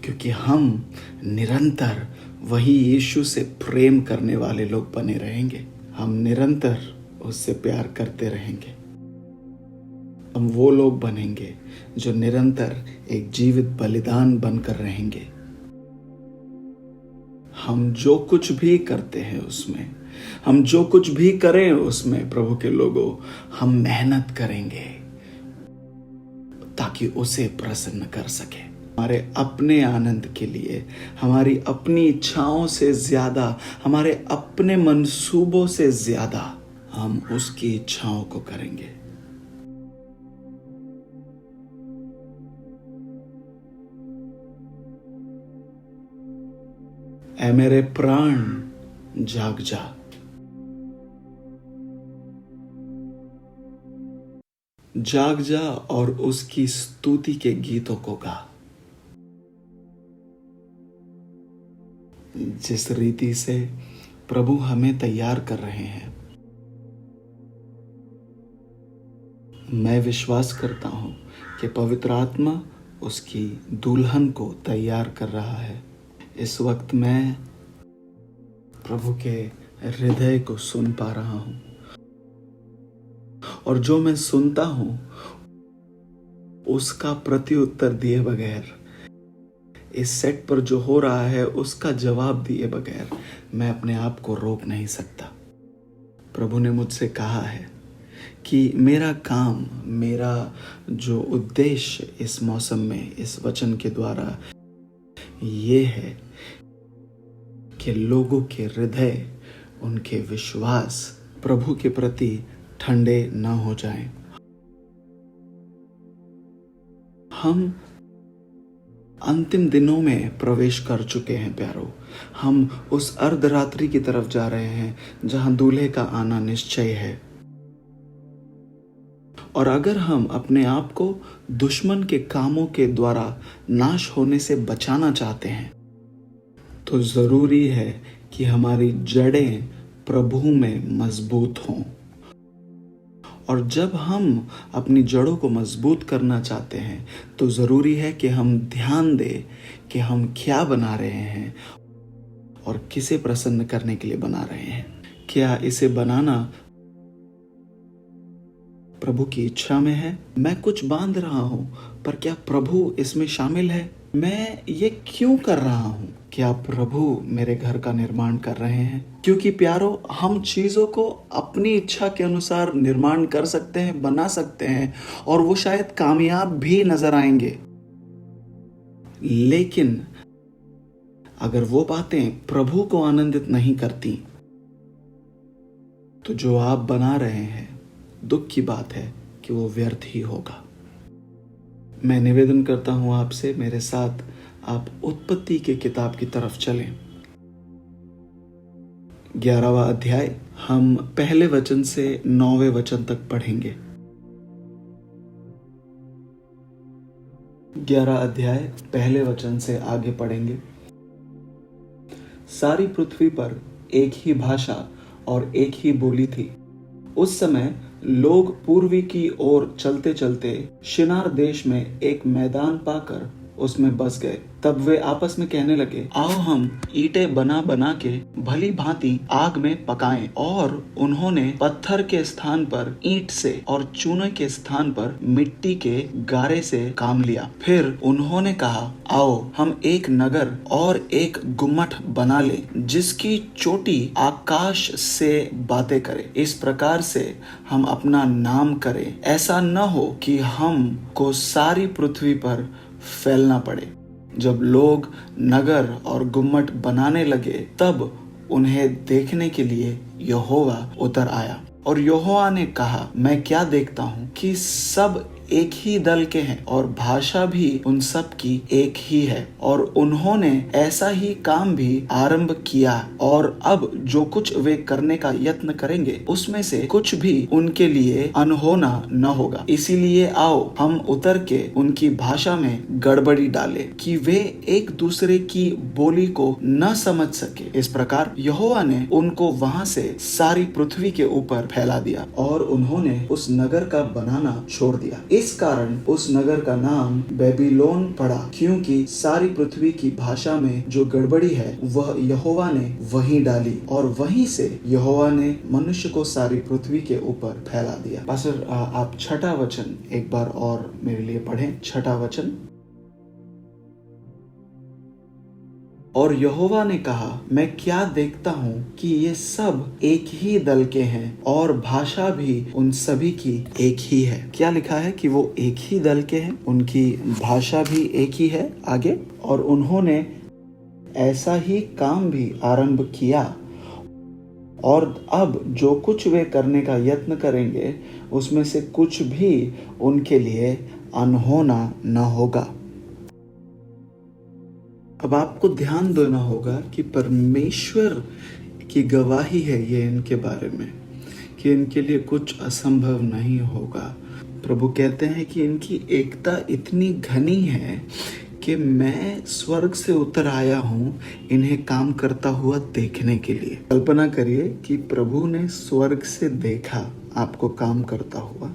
क्योंकि हम निरंतर वही यीशु से प्रेम करने वाले लोग बने रहेंगे। हम निरंतर उससे प्यार करते रहेंगे। हम वो लोग बनेंगे जो निरंतर एक जीवित बलिदान बनकर रहेंगे। हम जो कुछ भी करते हैं उसमें, हम जो कुछ भी करें उसमें, प्रभु के लोगों, हम मेहनत करेंगे ताकि उसे प्रसन्न कर सके। हमारे अपने आनंद के लिए, हमारी अपनी इच्छाओं से ज्यादा, हमारे अपने मंसूबों से ज्यादा हम उसकी इच्छाओं को करेंगे। ऐ मेरे प्राण जाग जा, जाग जा और उसकी स्तुति के गीतों को गा। जिस रीति से प्रभु हमें तैयार कर रहे हैं, मैं विश्वास करता हूं कि पवित्र आत्मा उसकी दुल्हन को तैयार कर रहा है। इस वक्त मैं प्रभु के हृदय को सुन पा रहा हूं, और जो मैं सुनता हूं उसका प्रत्युत्तर दिए बगैर, इस सेट पर जो हो रहा है उसका जवाब दिए बगैर मैं अपने आप को रोक नहीं सकता। प्रभु ने मुझसे कहा है कि मेरा काम, मेरा जो उद्देश्य इस मौसम में, इस वचन के द्वारा, ये है कि लोगों के हृदय, उनके विश्वास प्रभु के प्रति ठंडे न हो जाएं। हम अंतिम दिनों में प्रवेश कर चुके हैं प्यारो। हम उस अर्धरात्रि की तरफ जा रहे हैं जहां दूल्हे का आना निश्चय है। और अगर हम अपने आप को दुश्मन के कामों के द्वारा नाश होने से बचाना चाहते हैं तो जरूरी है कि हमारी जड़ें प्रभु में मजबूत हों। और जब हम अपनी जड़ों को मजबूत करना चाहते हैं तो जरूरी है कि हम ध्यान दें कि हम क्या बना रहे हैं और किसे प्रसन्न करने के लिए बना रहे हैं। क्या इसे बनाना प्रभु की इच्छा में है? मैं कुछ बांध रहा हूँ, पर क्या प्रभु इसमें शामिल है? मैं ये क्यों कर रहा हूँ? क्या प्रभु मेरे घर का निर्माण कर रहे हैं? क्योंकि प्यारो, हम चीजों को अपनी इच्छा के अनुसार निर्माण कर सकते हैं, बना सकते हैं, और वो शायद कामयाब भी नजर आएंगे, लेकिन अगर वो बातें प्रभु को आनंदित नहीं करती, तो जो आप बना रहे हैं, दुख की बात है कि वो व्यर्थ ही होगा। मैं निवेदन करता हूं आपसे, मेरे साथ आप उत्पत्ति के किताब की तरफ चलें। 11वां अध्याय हम पहले वचन से 9वें वचन तक पढ़ेंगे। 11 अध्याय पहले वचन से आगे पढ़ेंगे। सारी पृथ्वी पर एक ही भाषा और एक ही बोली थी। उस समय लोग पूर्वी की ओर चलते चलते शिनार देश में एक मैदान पाकर उसमें बस गए। तब वे आपस में कहने लगे, आओ हम ईंटें बना बना के भली भांति आग में पकाएं। और उन्होंने पत्थर के स्थान पर ईंट से और चूने के स्थान पर मिट्टी के गारे से काम लिया। फिर उन्होंने कहा, आओ हम एक नगर और एक गुम्मट बना ले, जिसकी चोटी आकाश से बातें करे। इस प्रकार से हम अपना नाम करें, ऐसा न हो कि हमको सारी पृथ्वी पर फैलना पड़े। जब लोग नगर और गुम्मट बनाने लगे, तब उन्हें देखने के लिए यहोवा उतर आया। और यहोवा ने कहा, मैं क्या देखता हूँ कि सब एक ही दल के हैं और भाषा भी उन सब की एक ही है। और उन्होंने ऐसा ही काम भी आरंभ किया, और अब जो कुछ वे करने का यत्न करेंगे, उसमें से कुछ भी उनके लिए अनहोना न होगा। इसीलिए आओ हम उतर के उनकी भाषा में गड़बड़ी डालें, कि वे एक दूसरे की बोली को न समझ सके। इस प्रकार यहोवा ने उनको वहां से सारी पृथ्वी के ऊपर फैला दिया, और उन्होंने उस नगर का बनाना छोड़ दिया। इस कारण उस नगर का नाम बेबीलोन पड़ा, क्योंकि सारी पृथ्वी की भाषा में जो गड़बड़ी है वह यहोवा ने वहीं डाली, और वहीं से यहोवा ने मनुष्य को सारी पृथ्वी के ऊपर फैला दिया। पास्टर, आप 6वां वचन एक बार और मेरे लिए पढ़ें। 6वां वचन। और यहोवा ने कहा, मैं क्या देखता हूँ कि ये सब एक ही दल के हैं, और भाषा भी उन सभी की एक ही है। क्या लिखा है कि वो एक ही दल के हैं, उनकी भाषा भी एक ही है। आगे, और उन्होंने ऐसा ही काम भी आरंभ किया, और अब जो कुछ वे करने का यत्न करेंगे, उसमें से कुछ भी उनके लिए अनहोना न होगा। अब आपको ध्यान देना होगा कि परमेश्वर की गवाही है ये इनके बारे में, कि इनके लिए कुछ असंभव नहीं होगा। प्रभु कहते हैं कि इनकी एकता इतनी घनी है कि मैं स्वर्ग से उतर आया हूँ इन्हें काम करता हुआ देखने के लिए। कल्पना करिए कि प्रभु ने स्वर्ग से देखा आपको काम करता हुआ,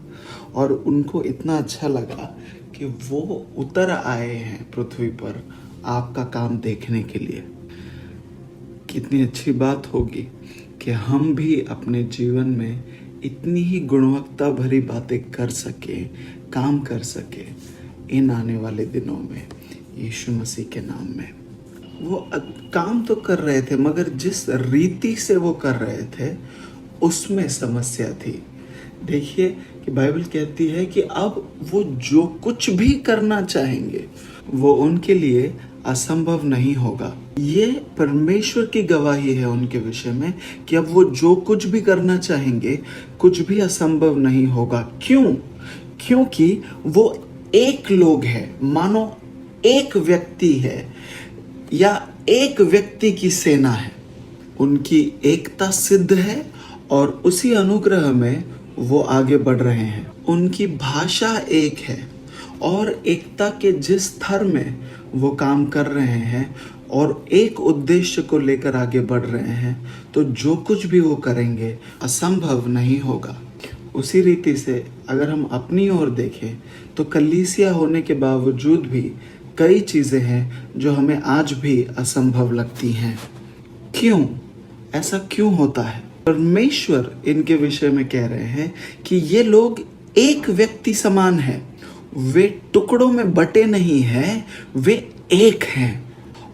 और उनको इतना अच्छा लगा कि वो उतर आए हैं पृथ्वी पर आपका काम देखने के लिए। कितनी अच्छी बात होगी कि हम भी अपने जीवन में इतनी ही गुणवत्ता भरी बातें कर सके, काम कर सके इन आने वाले दिनों में, यीशु मसीह के नाम में। वो काम तो कर रहे थे, मगर जिस रीति से वो कर रहे थे उसमें समस्या थी। देखिए कि बाइबल कहती है कि अब वो जो कुछ भी करना चाहेंगे वो उनके लिए असंभव नहीं होगा। ये परमेश्वर की गवाही है उनके विषय में कि अब वो जो कुछ भी करना चाहेंगे कुछ भी असंभव नहीं होगा। क्यों? क्योंकि वो एक लोग है, मानो एक व्यक्ति है या एक व्यक्ति की सेना है। उनकी एकता सिद्ध है और उसी अनुग्रह में वो आगे बढ़ रहे हैं। उनकी भाषा एक है और एकता के जिस स्तर में वो काम कर रहे हैं और एक उद्देश्य को लेकर आगे बढ़ रहे हैं, तो जो कुछ भी वो करेंगे असंभव नहीं होगा। उसी रीति से अगर हम अपनी ओर देखें तो कलीसिया होने के बावजूद भी कई चीज़ें हैं जो हमें आज भी असंभव लगती हैं। क्यों? ऐसा क्यों होता है? परमेश्वर इनके विषय में कह रहे हैं कि ये लोग एक व्यक्ति समान है, वे टुकड़ों में बटे नहीं हैं, वे एक हैं।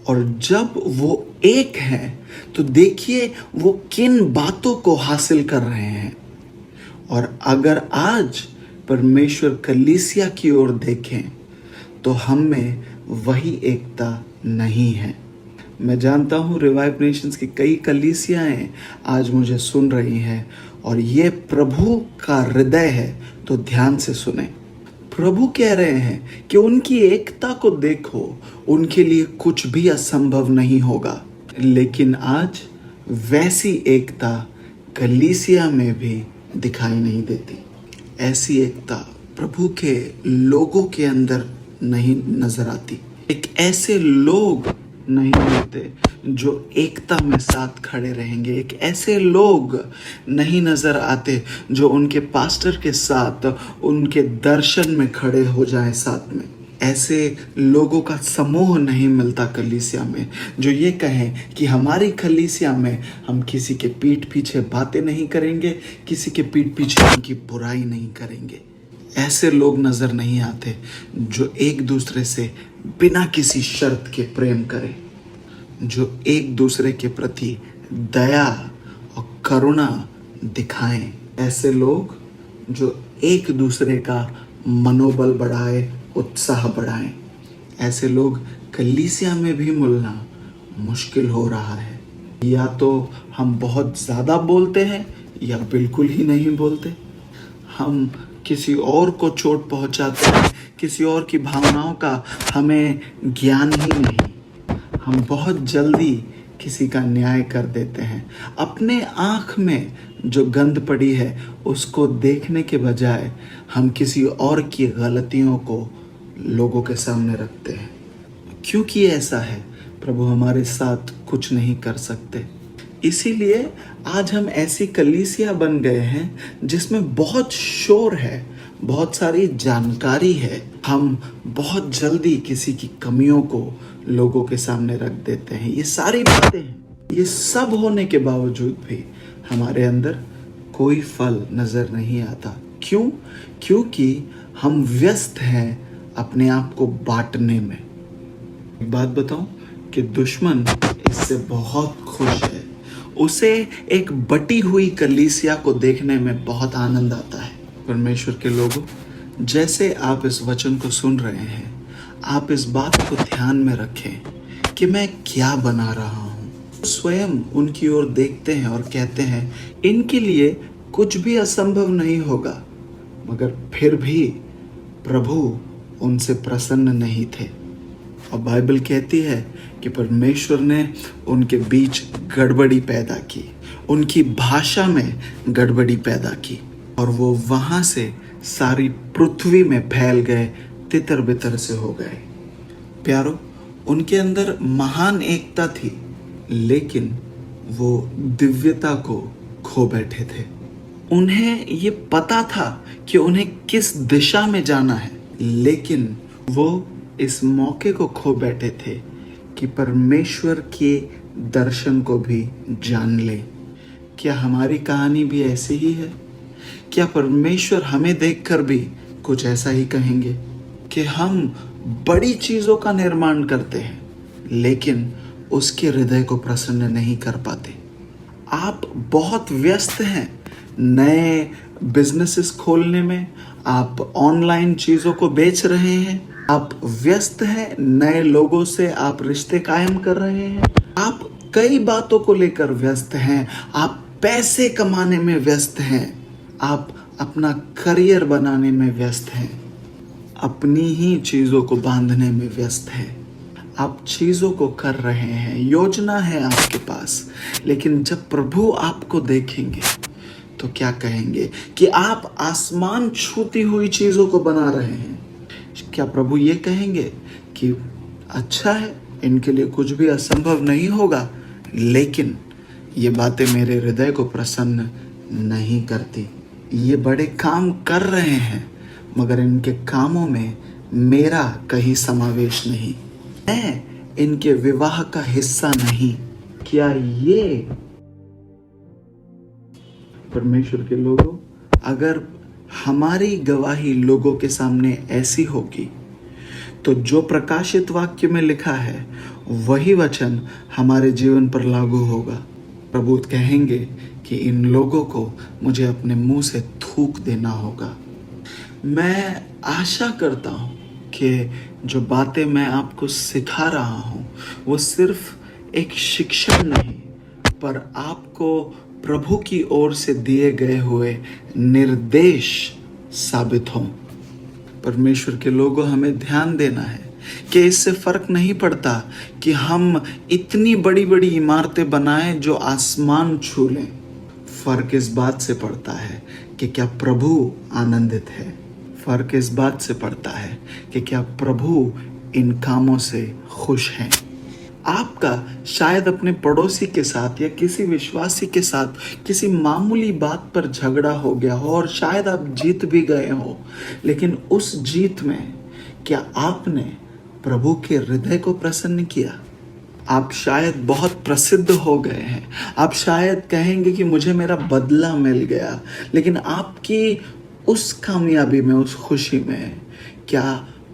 और जब वो एक हैं तो देखिए वो किन बातों को हासिल कर रहे हैं। और अगर आज परमेश्वर कलीसिया की ओर देखें तो हम में वही एकता नहीं है। मैं जानता हूँ रिवाइव नेशंस की कई कलीसियाएं आज मुझे सुन रही हैं और ये प्रभु का हृदय है, तो ध्यान से सुने। प्रभु कह रहे हैं कि उनकी एकता को देखो, उनके लिए कुछ भी असंभव नहीं होगा। लेकिन आज वैसी एकता कलीसिया में भी दिखाई नहीं देती। ऐसी एकता प्रभु के लोगों के अंदर नहीं नजर आती। एक ऐसे लोग नहीं मिलते जो एकता में साथ खड़े रहेंगे। एक ऐसे लोग नहीं नजर आते जो उनके पास्टर के साथ उनके दर्शन में खड़े हो जाएं साथ में। ऐसे लोगों का समूह नहीं मिलता कलीसिया में जो ये कहें कि हमारी कलीसिया में हम किसी के पीठ पीछे बातें नहीं करेंगे, किसी के पीठ पीछे उनकी बुराई नहीं करेंगे। ऐसे लोग नजर नहीं आते जो एक दूसरे से बिना किसी शर्त के प्रेम करें, जो एक दूसरे के प्रति दया और करुणा दिखाएं। ऐसे लोग जो एक दूसरे का मनोबल बढ़ाए, उत्साह बढ़ाएं। ऐसे लोग कलीसिया में भी मिलना मुश्किल हो रहा है। या तो हम बहुत ज़्यादा बोलते हैं या बिल्कुल ही नहीं बोलते। हम किसी और को चोट पहुंचाते हैं, किसी और की भावनाओं का हमें ज्ञान ही नहीं। हम बहुत जल्दी किसी का न्याय कर देते हैं। अपने आँख में जो गंद पड़ी है उसको देखने के बजाय हम किसी और की गलतियों को लोगों के सामने रखते हैं। क्योंकि ऐसा है, प्रभु हमारे साथ कुछ नहीं कर सकते। इसीलिए आज हम ऐसी कलीसिया बन गए हैं जिसमें बहुत शोर है, बहुत सारी जानकारी है। हम बहुत जल्दी किसी की कमियों को लोगों के सामने रख देते हैं। ये सारी बातें हैं, ये सब होने के बावजूद भी हमारे अंदर कोई फल नजर नहीं आता। क्यों? क्योंकि हम व्यस्त हैं अपने आप को बांटने में। एक बात बताऊं कि दुश्मन इससे बहुत खुश है। उसे एक बटी हुई कलीसिया को देखने में बहुत आनंद आता है। परमेश्वर के लोगों, जैसे आप इस वचन को सुन रहे हैं, आप इस बात को ध्यान में रखें कि मैं क्या बना रहा हूँ। स्वयं उनकी ओर देखते हैं और कहते हैं इनके लिए कुछ भी असंभव नहीं होगा, मगर फिर भी प्रभु उनसे प्रसन्न नहीं थे। और बाइबल कहती है कि परमेश्वर ने उनके बीच गड़बड़ी पैदा की, उनकी भाषा में गड़बड़ी पैदा की और वो वहाँ से सारी पृथ्वी में फैल गए, तितर बितर से हो गए। प्यारो, उनके अंदर महान एकता थी, लेकिन वो दिव्यता को खो बैठे थे। उन्हें ये पता था कि उन्हें किस दिशा में जाना है, लेकिन वो इस मौके को खो बैठे थे कि परमेश्वर के दर्शन को भी जान ले। क्या हमारी कहानी भी ऐसी ही है? क्या परमेश्वर हमें देखकर भी कुछ ऐसा ही कहेंगे कि हम बड़ी चीजों का निर्माण करते हैं लेकिन उसके हृदय को प्रसन्न नहीं कर पाते? आप बहुत व्यस्त हैं नए बिजनेसेस खोलने में, आप ऑनलाइन चीजों को बेच रहे हैं, आप व्यस्त हैं नए लोगों से आप रिश्ते कायम कर रहे हैं, आप कई बातों को लेकर व्यस्त हैं, आप पैसे कमाने में व्यस्त हैं, आप अपना करियर बनाने में व्यस्त हैं, अपनी ही चीजों को बांधने में व्यस्त हैं। आप चीजों को कर रहे हैं, योजना है आपके पास, लेकिन जब प्रभु आपको देखेंगे तो क्या कहेंगे कि आप आसमान छूती हुई चीजों को बना रहे हैं। क्या प्रभु ये कहेंगे कि अच्छा है, इनके लिए कुछ भी असंभव नहीं होगा, लेकिन ये बातें मेरे हृदय को प्रसन्न नहीं करती। ये बड़े काम कर रहे हैं मगर इनके कामों में मेरा कहीं समावेश नहीं, मैं इनके विवाह का हिस्सा नहीं। क्या ये परमेश्वर के लोगों, अगर हमारी गवाही लोगों के सामने ऐसी होगी तो जो प्रकाशित वाक्य में लिखा है वही वचन हमारे जीवन पर लागू होगा। प्रभु कहेंगे कि इन लोगों को मुझे अपने मुंह से थूक देना होगा। मैं आशा करता हूं कि जो बातें मैं आपको सिखा रहा हूं वो सिर्फ एक शिक्षण नहीं, पर आपको प्रभु की ओर से दिए गए हुए निर्देश साबित हों। परमेश्वर के लोगों, हमें ध्यान देना है कि इससे फर्क नहीं पड़ता कि हम इतनी बड़ी बड़ी इमारतें बनाएं जो आसमान छू लें। फर्क इस बात से पड़ता है कि क्या प्रभु आनंदित है। फर्क इस बात से पड़ता है कि क्या प्रभु इन कामों से खुश हैं। आपका शायद अपने पड़ोसी के साथ या किसी विश्वासी के साथ किसी मामूली बात पर झगड़ा हो गया हो और शायद आप जीत भी गए हो, लेकिन उस जीत में क्या आपने प्रभु के हृदय को प्रसन्न किया? आप शायद बहुत प्रसिद्ध हो गए हैं, आप शायद कहेंगे कि मुझे मेरा बदला मिल गया, लेकिन आपकी उस कामयाबी में, उस खुशी में क्या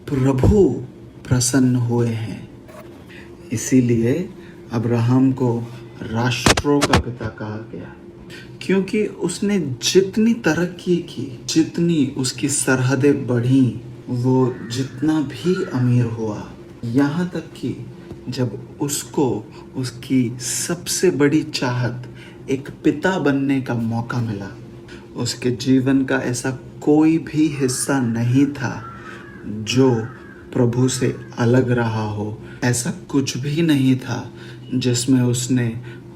प्रभु प्रसन्न हुए हैं? इसीलिए अब्राहम को राष्ट्रों का पिता कहा गया, क्योंकि उसने जितनी तरक्की की, जितनी उसकी सरहदें बढ़ी, वो जितना भी अमीर हुआ, यहाँ तक कि जब उसको उसकी सबसे बड़ी चाहत एक पिता बनने का मौका मिला, उसके जीवन का ऐसा कोई भी हिस्सा नहीं था जो प्रभु से अलग रहा हो। ऐसा कुछ भी नहीं था जिसमें उसने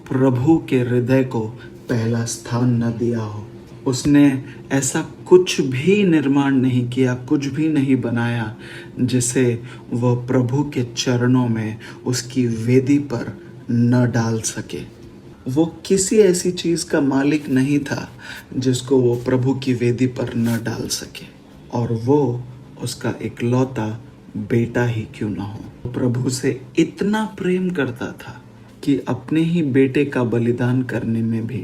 प्रभु के हृदय को पहला स्थान न दिया हो। उसने ऐसा कुछ भी निर्माण नहीं किया, कुछ भी नहीं बनाया जिसे वह प्रभु के चरणों में उसकी वेदी पर न डाल सके। वो किसी ऐसी चीज़ का मालिक नहीं था जिसको वो प्रभु की वेदी पर न डाल सके, और वो उसका इकलौता बेटा ही क्यों ना हो। प्रभु से इतना प्रेम करता था कि अपने ही बेटे का बलिदान करने में भी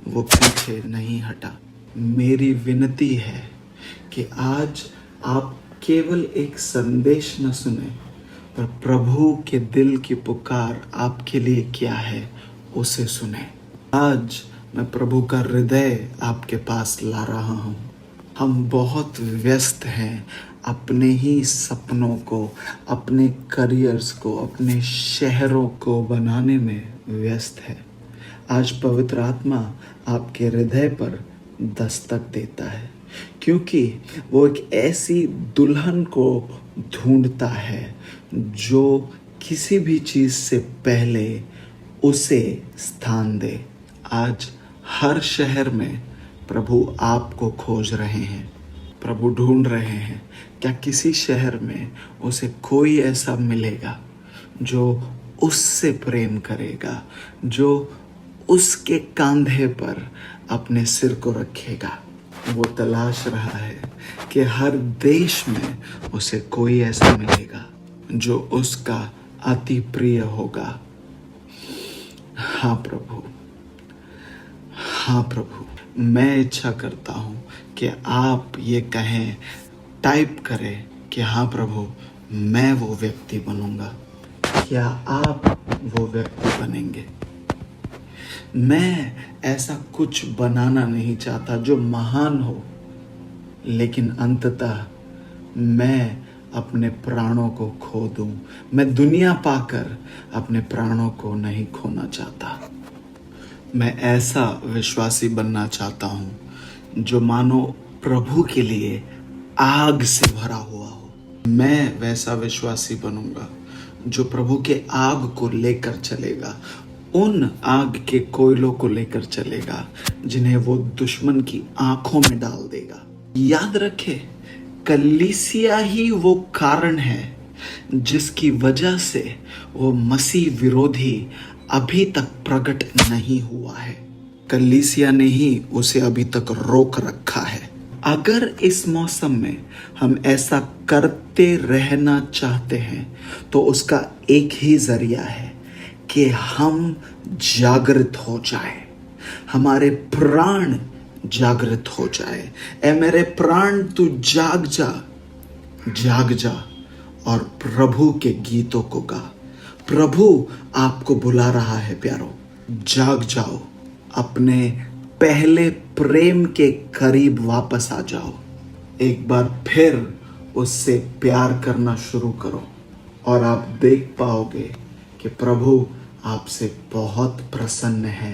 वो पीछे नहीं हटा। मेरी विनती है कि आज आप केवल एक संदेश न सुने, पर प्रभु के दिल की पुकार आपके लिए क्या है उसे सुने। आज मैं प्रभु का हृदय आपके पास ला रहा हूँ। हम बहुत व्यस्त हैं अपने ही सपनों को, अपने करियर्स को, अपने शहरों को बनाने में व्यस्त है। आज पवित्र आत्मा आपके हृदय पर दस्तक देता है, क्योंकि वो एक ऐसी दुल्हन को ढूंढता है जो किसी भी चीज़ से पहले उसे स्थान दे। आज हर शहर में प्रभु आपको खोज रहे हैं, प्रभु ढूंढ रहे हैं। क्या किसी शहर में उसे कोई ऐसा मिलेगा जो उससे प्रेम करेगा, जो उसके कंधे पर अपने सिर को रखेगा? वो तलाश रहा है कि हर देश में उसे कोई ऐसा मिलेगा जो उसका अति प्रिय होगा। हाँ प्रभु, हाँ प्रभु, मैं इच्छा करता हूँ कि आप ये कहें, टाइप करें कि हाँ प्रभु, मैं वो व्यक्ति बनूंगा। क्या आप वो व्यक्ति बनेंगे? मैं ऐसा कुछ बनाना नहीं चाहता जो महान हो, लेकिन अंततः मैं अपने प्राणों को खो दूं। मैं दुनिया पाकर अपने प्राणों को नहीं खोना चाहता। मैं ऐसा विश्वासी बनना चाहता हूं जो मानो प्रभु के लिए आग से भरा हुआ हो। मैं वैसा विश्वासी बनूंगा जो प्रभु के आग को लेकर चलेगा, उन आग के कोयलों को लेकर चलेगा जिन्हें वो दुश्मन की आंखों में डाल देगा। याद रखे, कलीसिया ही वो कारण है जिसकी वजह से वो मसीह विरोधी अभी तक प्रकट नहीं हुआ है। कलीसिया ने ही उसे अभी तक रोक रखा है। अगर इस मौसम में हम ऐसा करते रहना चाहते हैं तो उसका एक ही जरिया है कि हम जागृत हो जाए, हमारे प्राण जागृत हो जाए। ऐ मेरे प्राण तू जाग जा, जाग जा और प्रभु के गीतों को गा। प्रभु आपको बुला रहा है प्यारो, जाग जाओ, अपने पहले प्रेम के करीब वापस आ जाओ। एक बार फिर उससे प्यार करना शुरू करो और आप देख पाओगे कि प्रभु आपसे बहुत प्रसन्न है।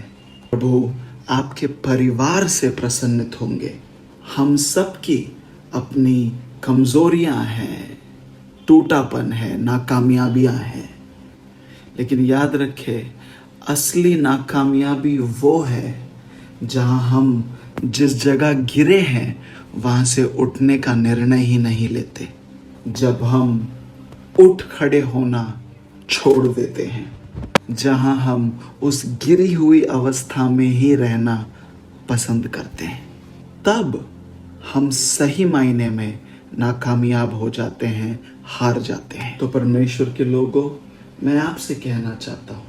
प्रभु आपके परिवार से प्रसन्नित होंगे। हम सब की अपनी कमजोरियां हैं, टूटापन है, नाकामयाबियां हैं, लेकिन याद रखें असली नाकामयाबी वो है जहां हम जिस जगह गिरे हैं वहां से उठने का निर्णय ही नहीं लेते, जब हम उठ खड़े होना छोड़ देते हैं, जहां हम उस गिरी हुई अवस्था में ही रहना पसंद करते हैं, तब हम सही मायने में नाकामयाब हो जाते हैं, हार जाते हैं। तो परमेश्वर के लोगों, मैं आपसे कहना चाहता हूँ,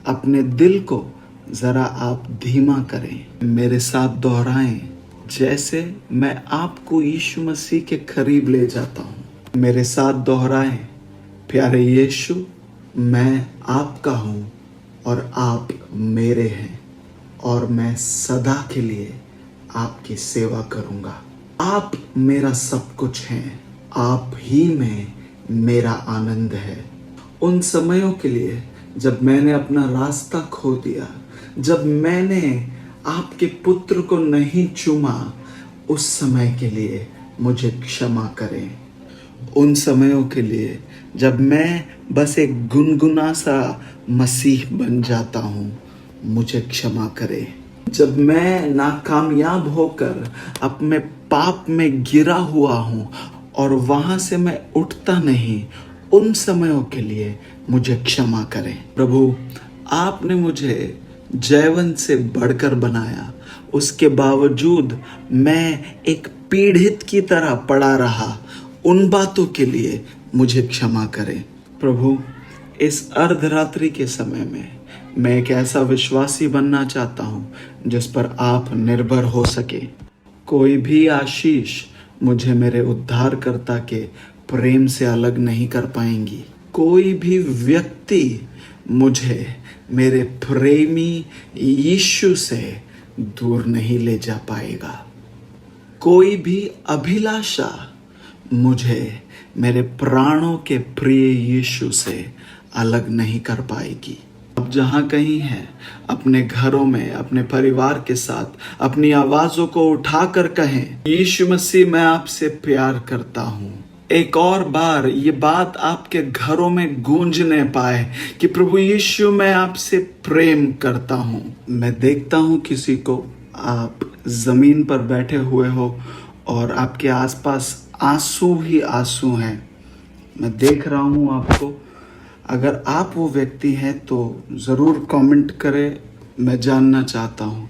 अपने दिल को जरा आप धीमा करें, मेरे साथ दोहराएं, जैसे मैं आपको यीशु मसीह के करीब ले जाता हूँ। मेरे साथ दोहराएं, प्यारे यीशु, मैं आपका हूँ और आप मेरे हैं और मैं सदा के लिए आपकी सेवा करूँगा। आप मेरा सब कुछ हैं, आप ही में मेरा आनंद है। उन समयों के लिए जब मैंने अपना रास्ता खो दिया, जब मैंने आपके पुत्र को नहीं चूमा, उस समय के लिए मुझे क्षमा करें। उन समयों के लिए जब मैं बस एक गुनगुना सा मसीह बन जाता हूँ, मुझे क्षमा करें। जब मैं नाकामयाब होकर अपने पाप में गिरा हुआ हूँ और वहाँ से मैं उठता नहीं, उन समयों के लिए मुझे क्षमा करें। प्रभु, आपने मुझे जयवंत से बढ़कर बनाया, उसके बावजूद मैं एक पीड़ित की तरह पड़ा रहा, उन बातों के लिए मुझे क्षमा करें। प्रभु, इस अर्धरात्रि के समय में मैं एक ऐसा विश्वासी बनना चाहता हूँ जिस पर आप निर्भर हो सके। कोई भी आशीष मुझे मेरे उद्धारकर्ता के प्रेम से अलग नहीं कर पाएंगी। कोई भी व्यक्ति मुझे मेरे प्रेमी यीशु से दूर नहीं ले जा पाएगा। कोई भी अभिलाषा मुझे मेरे प्राणों के प्रिय यीशु से अलग नहीं कर पाएगी। आप जहाँ कहीं हैं, अपने घरों में, अपने परिवार के साथ अपनी आवाज़ों को उठाकर कहें, यीशु मसीह, मैं आपसे प्यार करता हूँ। एक और बार ये बात आपके घरों में गूंजने पाए कि प्रभु यीशु, मैं आपसे प्रेम करता हूँ। मैं देखता हूँ किसी को, आप ज़मीन पर बैठे हुए हो और आपके आसपास आंसू ही आंसू हैं। मैं देख रहा हूँ आपको। अगर आप वो व्यक्ति हैं तो ज़रूर कमेंट करें, मैं जानना चाहता हूँ।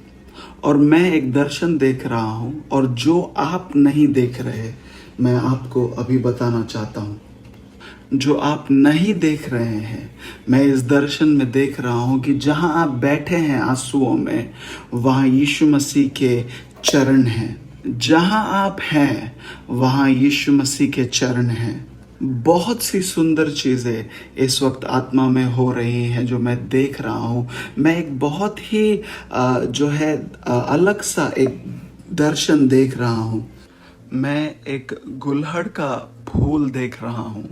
और मैं एक दर्शन देख रहा हूँ और जो आप नहीं देख रहे, मैं आपको अभी बताना चाहता हूँ। जो आप नहीं देख रहे हैं, मैं इस दर्शन में देख रहा हूँ कि जहाँ आप बैठे हैं आंसुओं में, वहाँ यीशु मसीह के चरण हैं। जहाँ आप हैं वहाँ यीशु मसीह के चरण हैं। बहुत सी सुंदर चीज़ें इस वक्त आत्मा में हो रही हैं जो मैं देख रहा हूँ। मैं एक बहुत ही अलग सा एक दर्शन देख रहा हूँ। मैं एक गुलहड़ का फूल देख रहा हूँ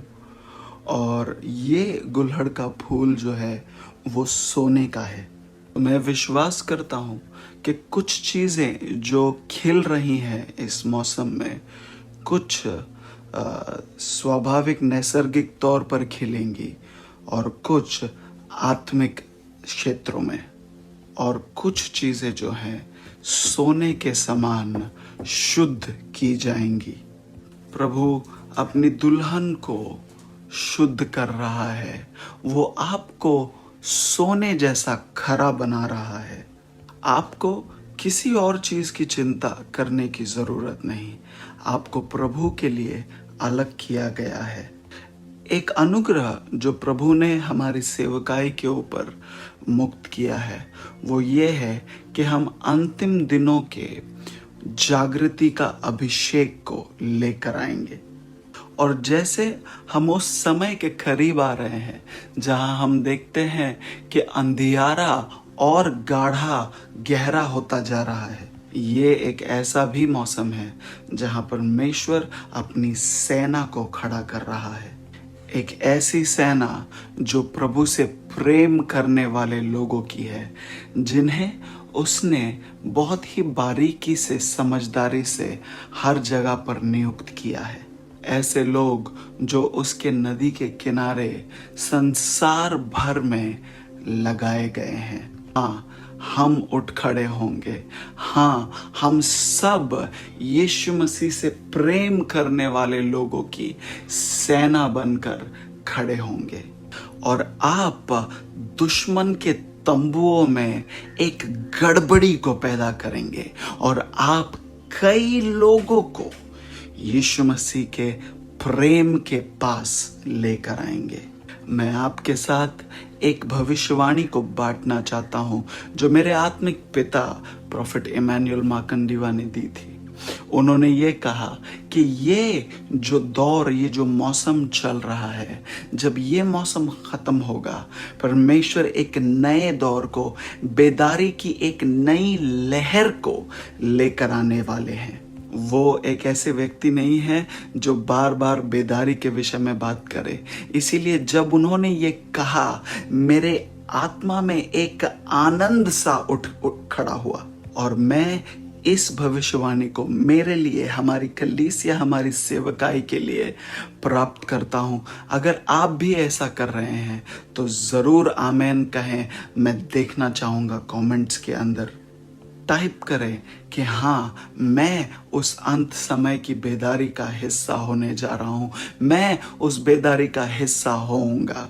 और ये गुलहड़ का फूल जो है वो सोने का है। मैं विश्वास करता हूँ कि कुछ चीज़ें जो खिल रही हैं इस मौसम में, कुछ स्वाभाविक नैसर्गिक तौर पर खिलेंगी और कुछ आत्मिक क्षेत्रों में, और कुछ चीज़ें जो हैं सोने के समान शुद्ध की जाएंगी। प्रभु अपनी दुल्हन को शुद्ध कर रहा है, वो आपको सोने जैसा खरा बना रहा है। आपको किसी और चीज़ की चिंता करने की ज़रूरत नहीं। आपको प्रभु के लिए अलग किया गया है। एक अनुग्रह जो प्रभु ने हमारी सेवकाई के ऊपर मुक्त किया है वो ये है कि हम अंतिम दिनों के जागृति का अभिषेक को लेकर आएंगे। और जैसे हम उस समय के करीब आ रहे हैं जहां हम देखते हैं कि अंधियारा और गाढ़ा गहरा होता जा रहा है, ये एक ऐसा भी मौसम है जहां परमेश्वर अपनी सेना को खड़ा कर रहा है। एक ऐसी सेना जो प्रभु से प्रेम करने वाले लोगों की है, जिन्हें उसने बहुत ही बारीकी से, समझदारी से हर जगह पर नियुक्त किया है। ऐसे लोग जो उसके नदी के किनारे संसार भर में लगाए गए हैं। हाँ, हम उठ खड़े होंगे। हाँ, हम सब यीशु मसीह से प्रेम करने वाले लोगों की सेना बनकर खड़े होंगे। और आप दुश्मन के तंबुओं में एक गड़बड़ी को पैदा करेंगे और आप कई लोगों को यीशु मसीह के प्रेम के पास लेकर आएंगे। मैं आपके साथ एक भविष्यवाणी को बांटना चाहता हूं जो मेरे आत्मिक पिता प्रोफेट इमैनुअल माकंडीवा ने दी थी। उन्होंने ये कहा कि ये जो दौर, ये जो मौसम चल रहा है, जब ये मौसम खत्म होगा, परमेश्वर एक नए दौर को, बेदारी की एक नई लहर को लेकर आने वाले हैं। वो एक ऐसे व्यक्ति नहीं है जो बार बार बेदारी के विषय में बात करे। इसीलिए जब उन्होंने ये कहा, मेरे आत्मा में एक आनंद सा उठ खड़ा हुआ। और मैं इस भविष्यवाणी को मेरे लिए, हमारी कलीसिया, हमारी सेवकाई के लिए प्राप्त करता हूं। अगर आप भी ऐसा कर रहे हैं तो जरूर आमेन कहें। मैं देखना चाहूंगा कमेंट्स के अंदर। टाइप करें कि हाँ, मैं उस अंत समय की बेदारी का हिस्सा होने जा रहा हूं, मैं उस बेदारी का हिस्सा होऊंगा।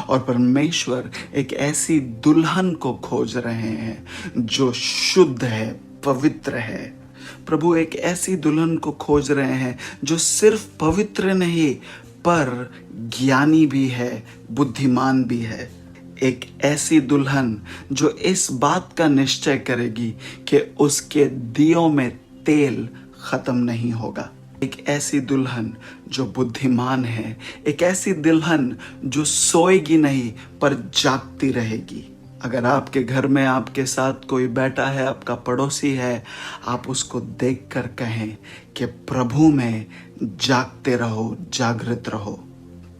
और परमेश्वर एक ऐसी दुल्हन को खोज रहे हैं जो शुद्ध है, पवित्र है। प्रभु एक ऐसी दुल्हन को खोज रहे हैं जो सिर्फ पवित्र नहीं पर ज्ञानी भी है, बुद्धिमान भी है। एक ऐसी दुल्हन जो इस बात का निश्चय करेगी कि उसके दियों में तेल खत्म नहीं होगा। एक ऐसी दुल्हन जो बुद्धिमान है, एक ऐसी दुल्हन जो सोएगी नहीं पर जागती रहेगी। अगर आपके घर में आपके साथ कोई बैठा है, आपका पड़ोसी है, आप उसको देखकर कहें कि प्रभु में जागते रहो, जागृत रहो।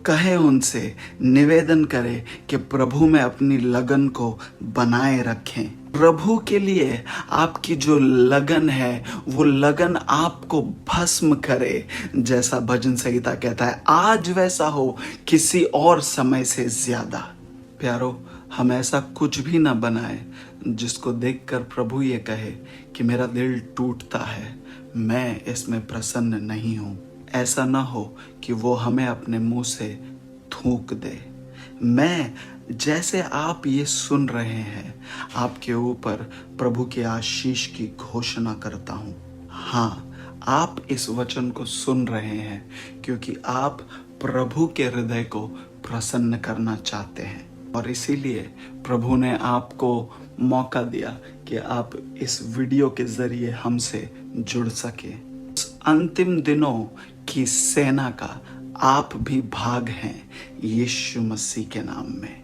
कहे उनसे, निवेदन करें कि प्रभु में अपनी लगन को बनाए रखें। प्रभु के लिए आपकी जो लगन है, वो लगन आपको भस्म करे। जैसा भजन संहिता कहता है, आज वैसा हो किसी और समय से ज्यादा। प्यारो, हम ऐसा कुछ भी ना बनाए जिसको देखकर प्रभु ये कहे कि मेरा दिल टूटता है, मैं इसमें प्रसन्न नहीं हूं। ऐसा ना हो कि वो हमें अपने मुंह से थूक दे। मैं, जैसे आप ये सुन रहे हैं, आपके ऊपर प्रभु के आशीष की घोषणा करता हूं। हाँ, आप इस वचन को सुन रहे हैं क्योंकि आप प्रभु के हृदय को प्रसन्न करना चाहते हैं। और इसीलिए प्रभु ने आपको मौका दिया कि आप इस वीडियो के जरिए हमसे जुड़ सके। अंतिम दिनों की सेना का आप भी भाग हैं यीशु मसीह के नाम में।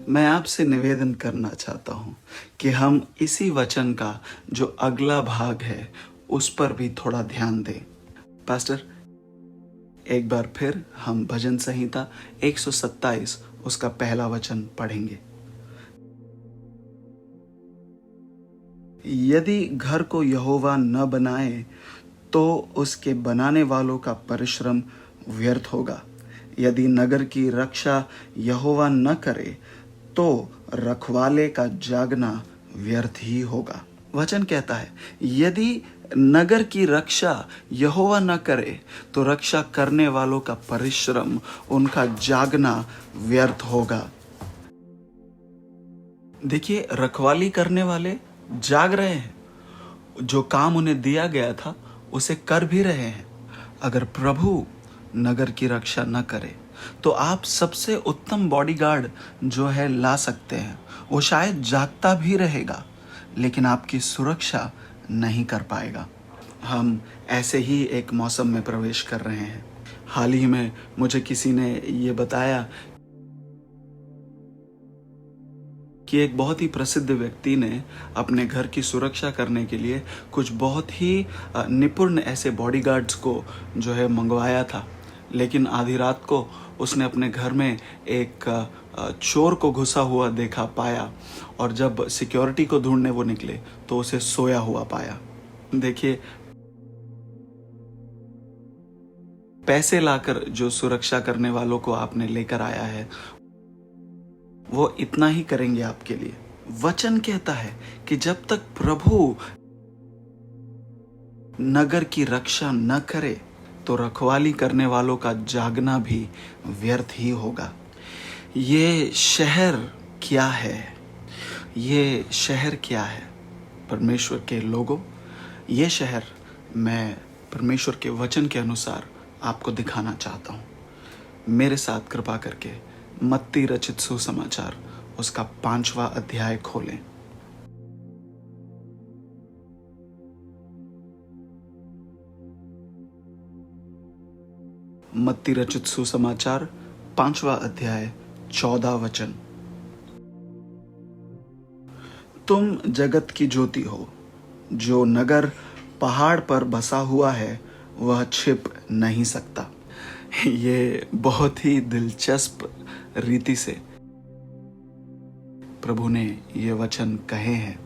मैं आपसे निवेदन करना चाहता हूं कि हम इसी वचन का जो अगला भाग है उस पर भी थोड़ा ध्यान दें। पास्टर, एक बार फिर हम भजन संहिता 127 उसका पहला वचन पढ़ेंगे। यदि घर को यहोवा न बनाए तो उसके बनाने वालों का परिश्रम व्यर्थ होगा। यदि नगर की रक्षा यहोवा न करे तो रखवाले का जागना व्यर्थ ही होगा। वचन कहता है, यदि नगर की रक्षा यहोवा न करे तो रक्षा करने वालों का परिश्रम, उनका जागना व्यर्थ होगा। देखिए, रखवाली करने वाले जाग रहे हैं, जो काम उन्हें दिया गया था उसे कर भी रहे हैं। अगर प्रभु नगर की रक्षा न करे तो आप सबसे उत्तम बॉडीगार्ड जो है ला सकते हैं, वो शायद जागता भी रहेगा लेकिन आपकी सुरक्षा नहीं कर पाएगा। हम ऐसे ही एक मौसम में प्रवेश कर रहे हैं। हाल ही में मुझे किसी ने ये बताया कि एक बहुत ही प्रसिद्ध व्यक्ति ने अपने घर की सुरक्षा करने के लिए कुछ बहुत ही निपुण ऐसे बॉडीगार्ड्स को जो है मंगवाया था, लेकिन आधी रात को उसने अपने घर में एक चोर को घुसा हुआ देखा पाया, और जब सिक्योरिटी को ढूंढने वो निकले तो उसे सोया हुआ पाया। देखिए, पैसे लाकर जो सुरक्षा करने वालों को आपने लेकर आया है, वो इतना ही करेंगे आपके लिए। वचन कहता है कि जब तक प्रभु नगर की रक्षा न करे तो रखवाली करने वालों का जागना भी व्यर्थ ही होगा। ये शहर क्या है? ये शहर क्या है परमेश्वर के लोगों? ये शहर मैं परमेश्वर के वचन के अनुसार आपको दिखाना चाहता हूँ। मेरे साथ कृपा करके मत्ती रचित सुसमाचार उसका 5वां अध्याय खोलें। मत्ती रचित सुसमाचार 5वां अध्याय 14 वचन। तुम जगत की ज्योति हो। जो नगर पहाड़ पर बसा हुआ है वह छिप नहीं सकता। ये बहुत ही दिलचस्प रीति से प्रभु ने ये वचन कहे हैं।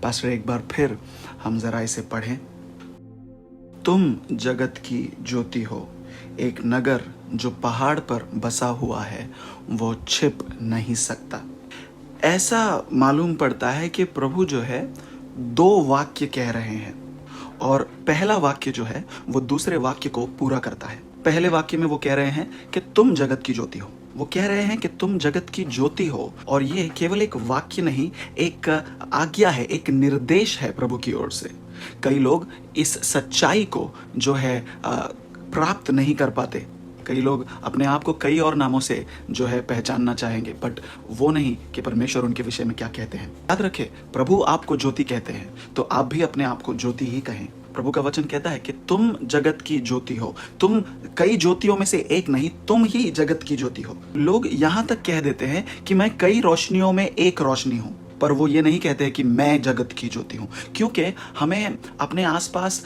पास्टर, एक बार फिर हम जरा इसे पढ़ें। तुम जगत की ज्योति हो। एक नगर जो पहाड़ पर बसा हुआ है वो छिप नहीं सकता। ऐसा मालूम पड़ता है कि प्रभु जो है 2 वाक्य कह रहे हैं, और पहला वाक्य जो है वो दूसरे वाक्य को पूरा करता है। पहले वाक्य में वो कह रहे हैं कि तुम जगत की ज्योति हो। वो कह रहे हैं कि तुम जगत की ज्योति हो, और ये केवल एक वाक्य नहीं, एक आज्ञा है, एक निर्देश है प्रभु की ओर से। कई लोग इस सच्चाई को जो है प्राप्त नहीं कर पाते। कई लोग अपने आप को कई और नामों से जो है पहचानना चाहेंगे, बट वो नहीं कि परमेश्वर उनके विषय में क्या कहते हैं। याद रखें, प्रभु आपको ज्योति कहते हैं तो आप भी अपने आप को ज्योति ही कहें। प्रभु का वचन कहता है कि तुम जगत की ज्योति हो। तुम कई ज्योतियों में से एक नहीं, तुम ही जगत की ज्योति हो। लोग यहाँ तक कह देते हैं कि मैं कई रोशनियों में एक रोशनी हूँ, पर वो ये नहीं कहते कि मैं जगत की ज्योति हूँ, क्योंकि हमें अपने आसपास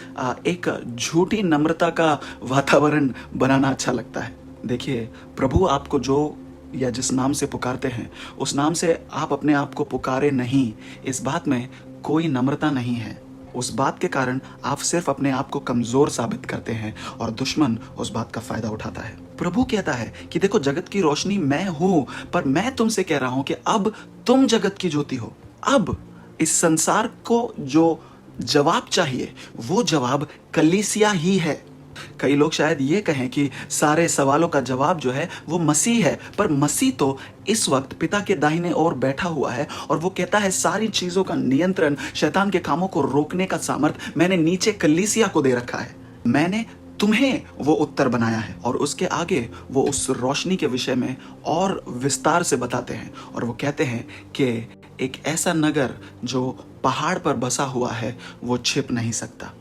एक झूठी नम्रता का वातावरण बनाना अच्छा लगता है। देखिए, प्रभु आपको जो या जिस नाम से पुकारते हैं उस नाम से आप अपने आप को पुकारे नहीं। इस बात में कोई नम्रता नहीं है। उस बात के कारण आप सिर्फ अपने आप को कमजोर साबित करते हैं और दुश्मन उस बात का फायदा उठाता है। प्रभु कहता है कि देखो, जगत की रोशनी मैं हूं, पर मैं तुमसे कह रहा हूं कि अब तुम जगत की ज्योति हो। अब इस संसार को जो जवाब चाहिए वो जवाब कलीसिया ही है। कई लोग शायद ये कहें कि सारे सवालों का जवाब जो है वो मसीह है, पर मसीह तो इस वक्त पिता के दाहिने ओर बैठा हुआ है, और वो कहता है सारी चीजों का नियंत्रण, शैतान के कामों को रोकने का सामर्थ मैंने नीचे कलीसिया को दे रखा है। मैंने तुम्हें वो उत्तर बनाया है। और उसके आगे वो उस रोशनी के विषय में और विस्तार से बताते हैं, और वो कहते हैं कि एक ऐसा नगर जो पहाड़ पर बसा हुआ है वो छिप नहीं सकता।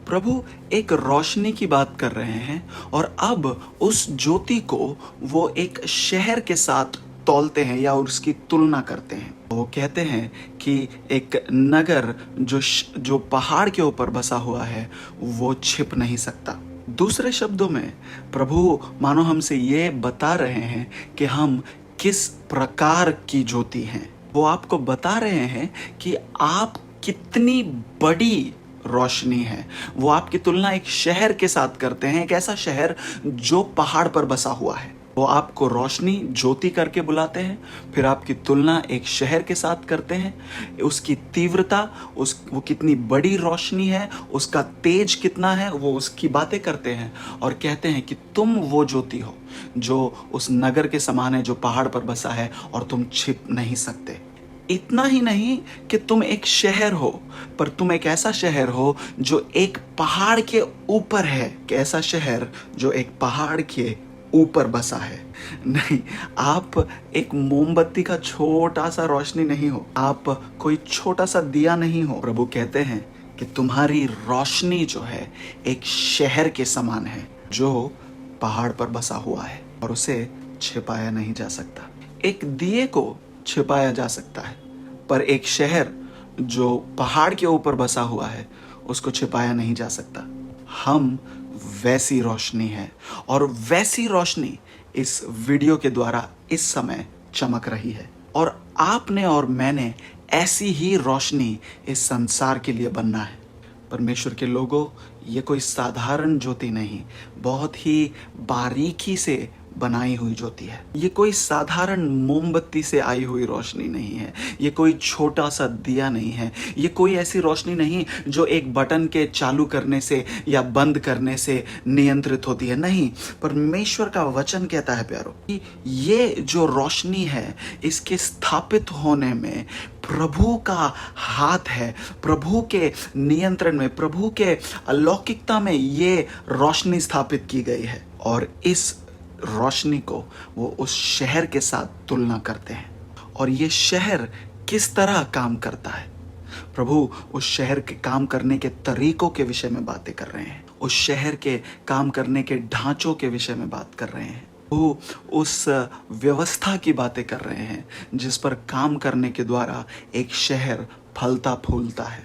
प्रभु एक रोशनी की बात कर रहे हैं, और अब उस ज्योति को वो एक शहर के साथ तौलते हैं या उसकी तुलना करते हैं। वो कहते हैं कि एक नगर जो पहाड़ के ऊपर बसा हुआ है वो छिप नहीं सकता। दूसरे शब्दों में प्रभु मानो हमसे ये बता रहे हैं कि हम किस प्रकार की ज्योति हैं। वो आपको बता रहे हैं कि आप कितनी बड़ी रोशनी है। वो आपकी तुलना एक शहर के साथ करते हैं, एक ऐसा शहर जो पहाड़ पर बसा हुआ है। वो आपको रोशनी ज्योति करके बुलाते हैं, फिर आपकी तुलना एक शहर के साथ करते हैं। उसकी तीव्रता, वो कितनी बड़ी रोशनी है, उसका तेज कितना है, वो उसकी बातें करते हैं, और कहते हैं कि तुम वो ज्योति हो जो उस नगर के समान है जो पहाड़ पर बसा है, और तुम छिप नहीं सकते। इतना ही नहीं कि तुम एक शहर हो, पर तुम एक ऐसा शहर हो जो एक पहाड़ के ऊपर है। ऐसा शहर जो एक पहाड़ के ऊपर बसा है। नहीं, आप एक मोमबत्ती का छोटा सा रोशनी नहीं हो, आप कोई छोटा सा दिया नहीं हो। प्रभु कहते हैं कि तुम्हारी रोशनी जो है एक शहर के समान है जो पहाड़ पर बसा हुआ है और उसे छिपाया नहीं जा सकता। एक दिए को छिपाया जा सकता है, पर एक शहर जो पहाड़ के ऊपर बसा हुआ है उसको छिपाया नहीं जा सकता। हम वैसी रोशनी है और वैसी रोशनी इस वीडियो के द्वारा इस समय चमक रही है और आपने और मैंने ऐसी ही रोशनी इस संसार के लिए बनना है। परमेश्वर के लोगों, ये कोई साधारण ज्योति नहीं, बहुत ही बारीकी से बनाई हुई ज्योति है। ये कोई साधारण मोमबत्ती से आई हुई रोशनी नहीं है, ये कोई छोटा सा दिया नहीं है, ये कोई ऐसी रोशनी नहीं जो एक बटन के चालू करने से या बंद करने से नियंत्रित होती है। नहीं, परमेश्वर का वचन कहता है प्यारो कि ये जो रोशनी है इसके स्थापित होने में प्रभु का हाथ है, प्रभु के नियंत्रण में, प्रभु के अलौकिकता में ये रोशनी स्थापित की गई है और इस रोशनी को वो उस शहर के साथ तुलना करते हैं। और ये शहर किस तरह काम करता है, प्रभु उस शहर के काम करने के तरीकों के विषय में बातें कर रहे हैं, उस शहर के काम करने के ढांचों के विषय में बात कर रहे हैं, वो उस व्यवस्था की बातें कर रहे हैं जिस पर काम करने के द्वारा एक शहर फलता फूलता है।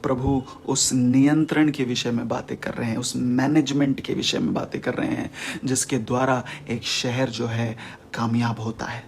प्रभु उस नियंत्रण के विषय में बातें कर रहे हैं, उस मैनेजमेंट के विषय में बातें कर रहे हैं जिसके द्वारा एक शहर जो है कामयाब होता है।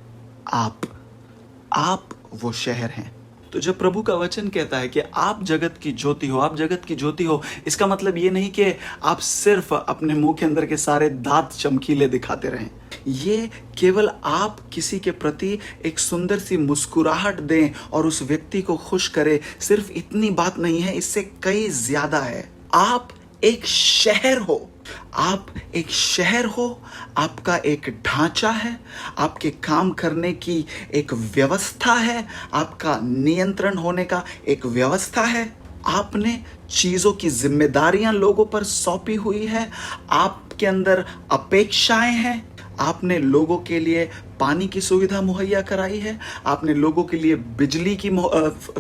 आप वो शहर हैं। तो जब प्रभु का वचन कहता है कि आप जगत की ज्योति हो, आप जगत की ज्योति हो, इसका मतलब ये नहीं कि आप सिर्फ अपने मुंह के अंदर के सारे दांत चमकीले दिखाते रहें। ये केवल आप किसी के प्रति एक सुंदर सी मुस्कुराहट दें और उस व्यक्ति को खुश करें, सिर्फ इतनी बात नहीं है, इससे कई ज्यादा है। आप एक शहर हो, आप एक शहर हो, आपका एक ढांचा है, आपके काम करने की एक व्यवस्था है, आपका नियंत्रण होने का एक व्यवस्था है। आपने चीजों की जिम्मेदारियां लोगों पर सौंपी हुई है, आपके अंदर अपेक्षाएं हैं, आपने लोगों के लिए पानी की सुविधा मुहैया कराई है, आपने लोगों के लिए बिजली की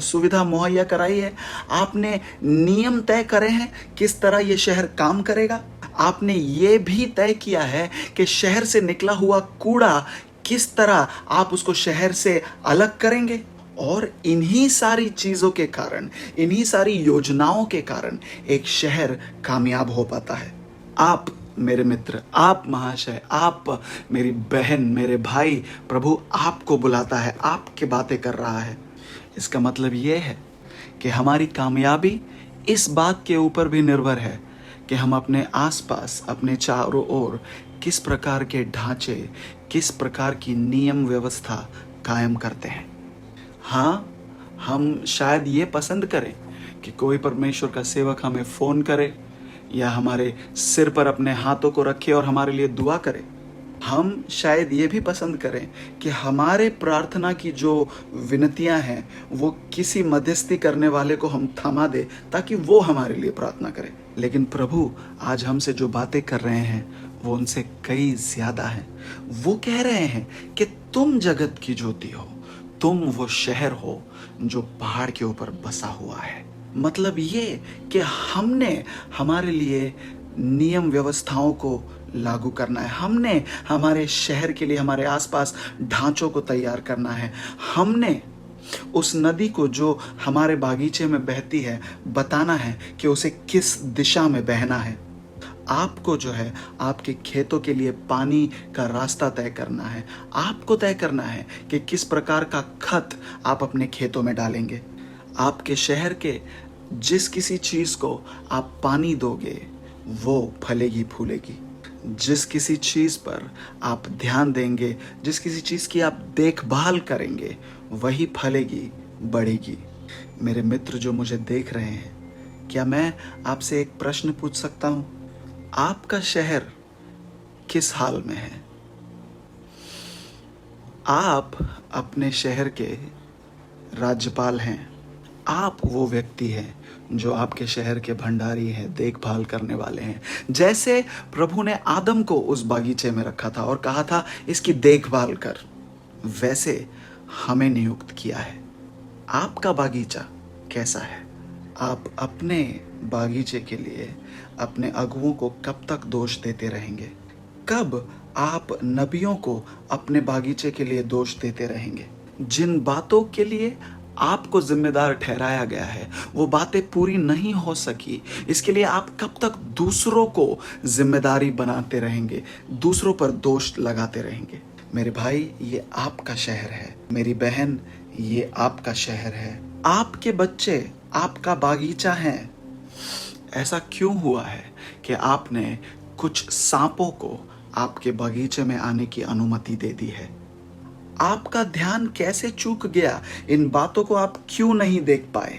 सुविधा मुहैया कराई है, आपने नियम तय करे हैं किस तरह ये शहर काम करेगा, आपने ये भी तय किया है कि शहर से निकला हुआ कूड़ा किस तरह आप उसको शहर से अलग करेंगे। और इन्हीं सारी चीजों के कारण, इन्हीं सारी योजनाओं के कारण एक शहर कामयाब हो पाता है। आप मेरे मित्र, आप महाशय, आप मेरी बहन, मेरे भाई, प्रभु आपको बुलाता है, आपके बातें कर रहा है। इसका मतलब ये है कि हमारी कामयाबी इस बात के ऊपर भी निर्भर है कि हम अपने आसपास, अपने चारों ओर किस प्रकार के ढांचे, किस प्रकार की नियम व्यवस्था कायम करते हैं। हाँ, हम शायद ये पसंद करें कि कोई परमेश्वर का सेवक हमें फ़ोन करे या हमारे सिर पर अपने हाथों को रखे और हमारे लिए दुआ करे। हम शायद ये भी पसंद करें कि हमारे प्रार्थना की जो विनतियां हैं वो किसी मध्यस्थी करने वाले को हम थमा दे ताकि वो हमारे लिए प्रार्थना करे। लेकिन प्रभु आज हमसे जो बातें कर रहे हैं वो उनसे कई ज्यादा हैं। वो कह रहे हैं कि तुम जगत की ज्योति हो, तुम वो शहर हो जो पहाड़ के ऊपर बसा हुआ है। मतलब ये कि हमने हमारे लिए नियम व्यवस्थाओं को लागू करना है, हमने हमारे शहर के लिए हमारे आसपास ढांचों को तैयार करना है, हमने उस नदी को जो हमारे बागीचे में बहती है बताना है कि उसे किस दिशा में बहना है। आपको जो है आपके खेतों के लिए पानी का रास्ता तय करना है, आपको तय करना है कि किस प्रकार का खत आप अपने खेतों में डालेंगे। आपके शहर के जिस किसी चीज को आप पानी दोगे वो फलेगी फूलेगी, जिस किसी चीज पर आप ध्यान देंगे, जिस किसी चीज की आप देखभाल करेंगे वही फलेगी बढ़ेगी। मेरे मित्र जो मुझे देख रहे हैं, क्या मैं आपसे एक प्रश्न पूछ सकता हूं? आपका शहर किस हाल में है? आप अपने शहर के राज्यपाल हैं, आप वो व्यक्ति हैं जो आपके शहर के भंडारी हैं, देखभाल करने वाले हैं। जैसे प्रभु ने आदम को उस बागीचे में रखा था और कहा था इसकी देखभाल कर, वैसे हमें नियुक्त किया है। आपका बागीचा कैसा है? आप अपने बागीचे के लिए अपने अगुओं को कब तक दोष देते रहेंगे? कब आप नबियों को अपने बागीचे के लिए दोष देते रहेंगे? जिन बातों के लिए आपको जिम्मेदार ठहराया गया है वो बातें पूरी नहीं हो सकी, इसके लिए आप कब तक दूसरों को जिम्मेदारी बनाते रहेंगे, दूसरों पर दोष लगाते रहेंगे? मेरे भाई, ये आपका शहर है। मेरी बहन, ये आपका शहर है। आपके बच्चे आपका बागीचा है। ऐसा क्यों हुआ है कि आपने कुछ सांपों को आपके बगीचे में आने की अनुमति दे दी है? आपका ध्यान कैसे चूक गया? इन बातों को आप क्यों नहीं देख पाए?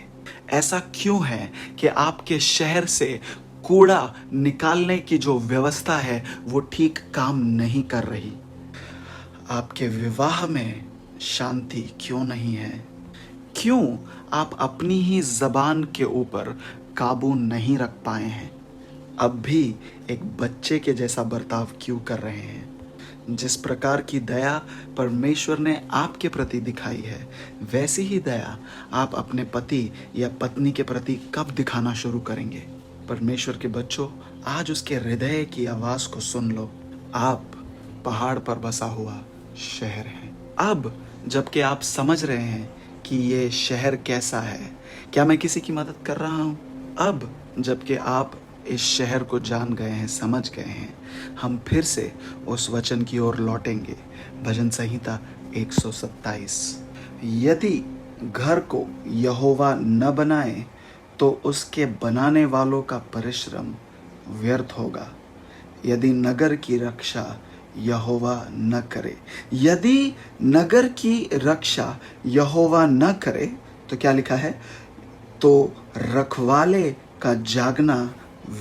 ऐसा क्यों है कि आपके शहर से कूड़ा निकालने की जो व्यवस्था है वो ठीक काम नहीं कर रही? आपके विवाह में शांति क्यों नहीं है? क्यों आप अपनी ही जबान के ऊपर काबू नहीं रख पाए हैं? अब भी एक बच्चे के जैसा बर्ताव क्यों कर रहे हैं? जिस प्रकार की दया परमेश्वर ने आपके प्रति दिखाई है, वैसी ही दया आप अपने पति या पत्नी के प्रति कब दिखाना शुरू करेंगे? परमेश्वर के बच्चों, आज उसके हृदय की आवाज को सुन लो। आप पहाड़ पर बसा हुआ शहर हैं। अब जबकि आप समझ रहे हैं कि ये शहर कैसा है, क्या मैं किसी की मदद कर रहा हूँ? अब जबकि आप इस शहर को जान गए हैं, समझ गए हैं, हम फिर से उस वचन की ओर लौटेंगे। भजन संहिता 127। यदि घर को यहोवा न बनाए तो उसके बनाने वालों का परिश्रम व्यर्थ होगा। यदि नगर की रक्षा यहोवा न करे, यदि नगर की रक्षा यहोवा न करे तो क्या लिखा है? तो रखवाले का जागना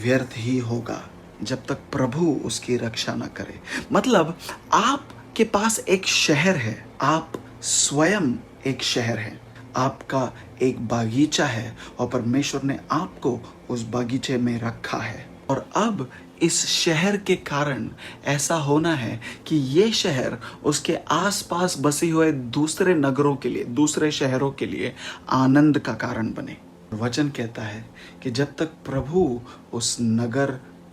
व्यर्थ ही होगा जब तक प्रभु उसकी रक्षा न करे। मतलब आपके पास एक शहर है, आप स्वयं एक शहर है, आपका एक बागीचा है और परमेश्वर ने आपको उस बागीचे में रखा है। और अब इस शहर के कारण ऐसा होना है कि ये शहर उसके आसपास बसे हुए दूसरे नगरों के लिए, दूसरे शहरों के लिए आनंद का कारण बने। वचन कहता है कि जब तक प्रभु उस नगर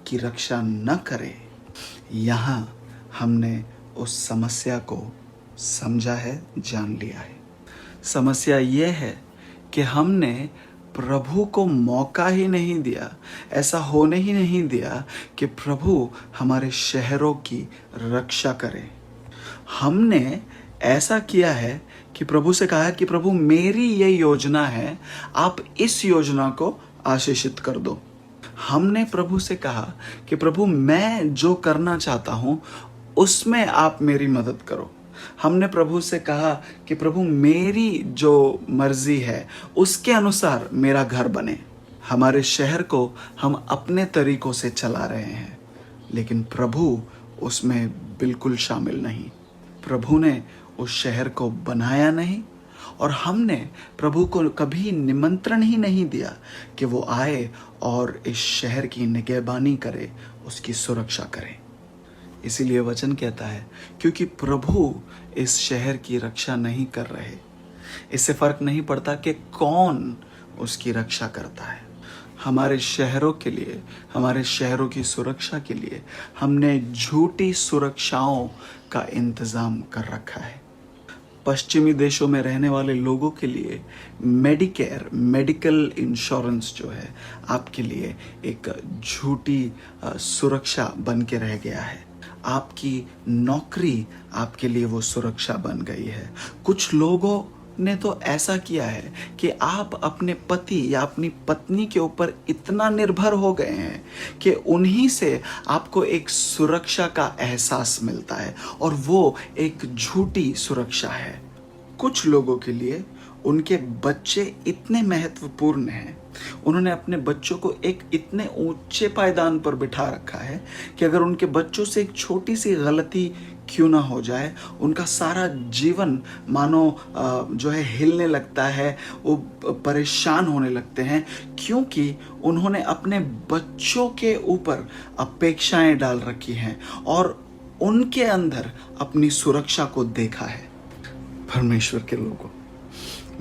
की रक्षा न करे, यहाँ हमने उस समस्या को समझा है, जान लिया है। समस्या ये है कि हमने प्रभु को मौका ही नहीं दिया, ऐसा होने ही नहीं दिया कि प्रभु हमारे शहरों की रक्षा करे। हमने ऐसा किया है कि प्रभु से कहा कि प्रभु मेरी ये योजना है, आप इस योजना को आशीषित कर दो। हमने प्रभु से कहा कि प्रभु मैं जो करना चाहता हूँ उसमें आप मेरी मदद करो। हमने प्रभु से कहा कि प्रभु मेरी जो मर्जी है उसके अनुसार मेरा घर बने। हमारे शहर को हम अपने तरीकों से चला रहे हैं, लेकिन प्रभु उसमें बिल्कुल शामिल नहीं। प्रभु ने उस शहर को बनाया नहीं और हमने प्रभु को कभी निमंत्रण ही नहीं दिया कि वो आए और इस शहर की निगहबानी करे, उसकी सुरक्षा करे। इसीलिए वचन कहता है क्योंकि प्रभु इस शहर की रक्षा नहीं कर रहे, इससे फर्क नहीं पड़ता कि कौन उसकी रक्षा करता है। हमारे शहरों के लिए, हमारे शहरों की सुरक्षा के लिए हमने झूठी सुरक्षाओं का इंतजाम कर रखा है। पश्चिमी देशों में रहने वाले लोगों के लिए मेडिकेयर, मेडिकल इंश्योरेंस जो है आपके लिए एक झूठी सुरक्षा बन के रह गया है। आपकी नौकरी आपके लिए वो सुरक्षा बन गई है। कुछ लोगों ने तो ऐसा किया है कि आप अपने पति या अपनी पत्नी के ऊपर इतना निर्भर हो गए हैं कि उन्हीं से आपको एक सुरक्षा का एहसास मिलता है और वो एक झूठी सुरक्षा है। कुछ लोगों के लिए उनके बच्चे इतने महत्वपूर्ण हैं, उन्होंने अपने बच्चों को एक इतने ऊंचे पायदान पर बिठा रखा है कि अगर उनके बच्चों से एक छोटी सी गलती क्यों ना हो जाए, उनका सारा जीवन मानो जो है हिलने लगता है, वो परेशान होने लगते हैं, क्योंकि उन्होंने अपने बच्चों के ऊपर अपेक्षाएं डाल रखी हैं और उनके अंदर अपनी सुरक्षा को देखा है। परमेश्वर के लोगों,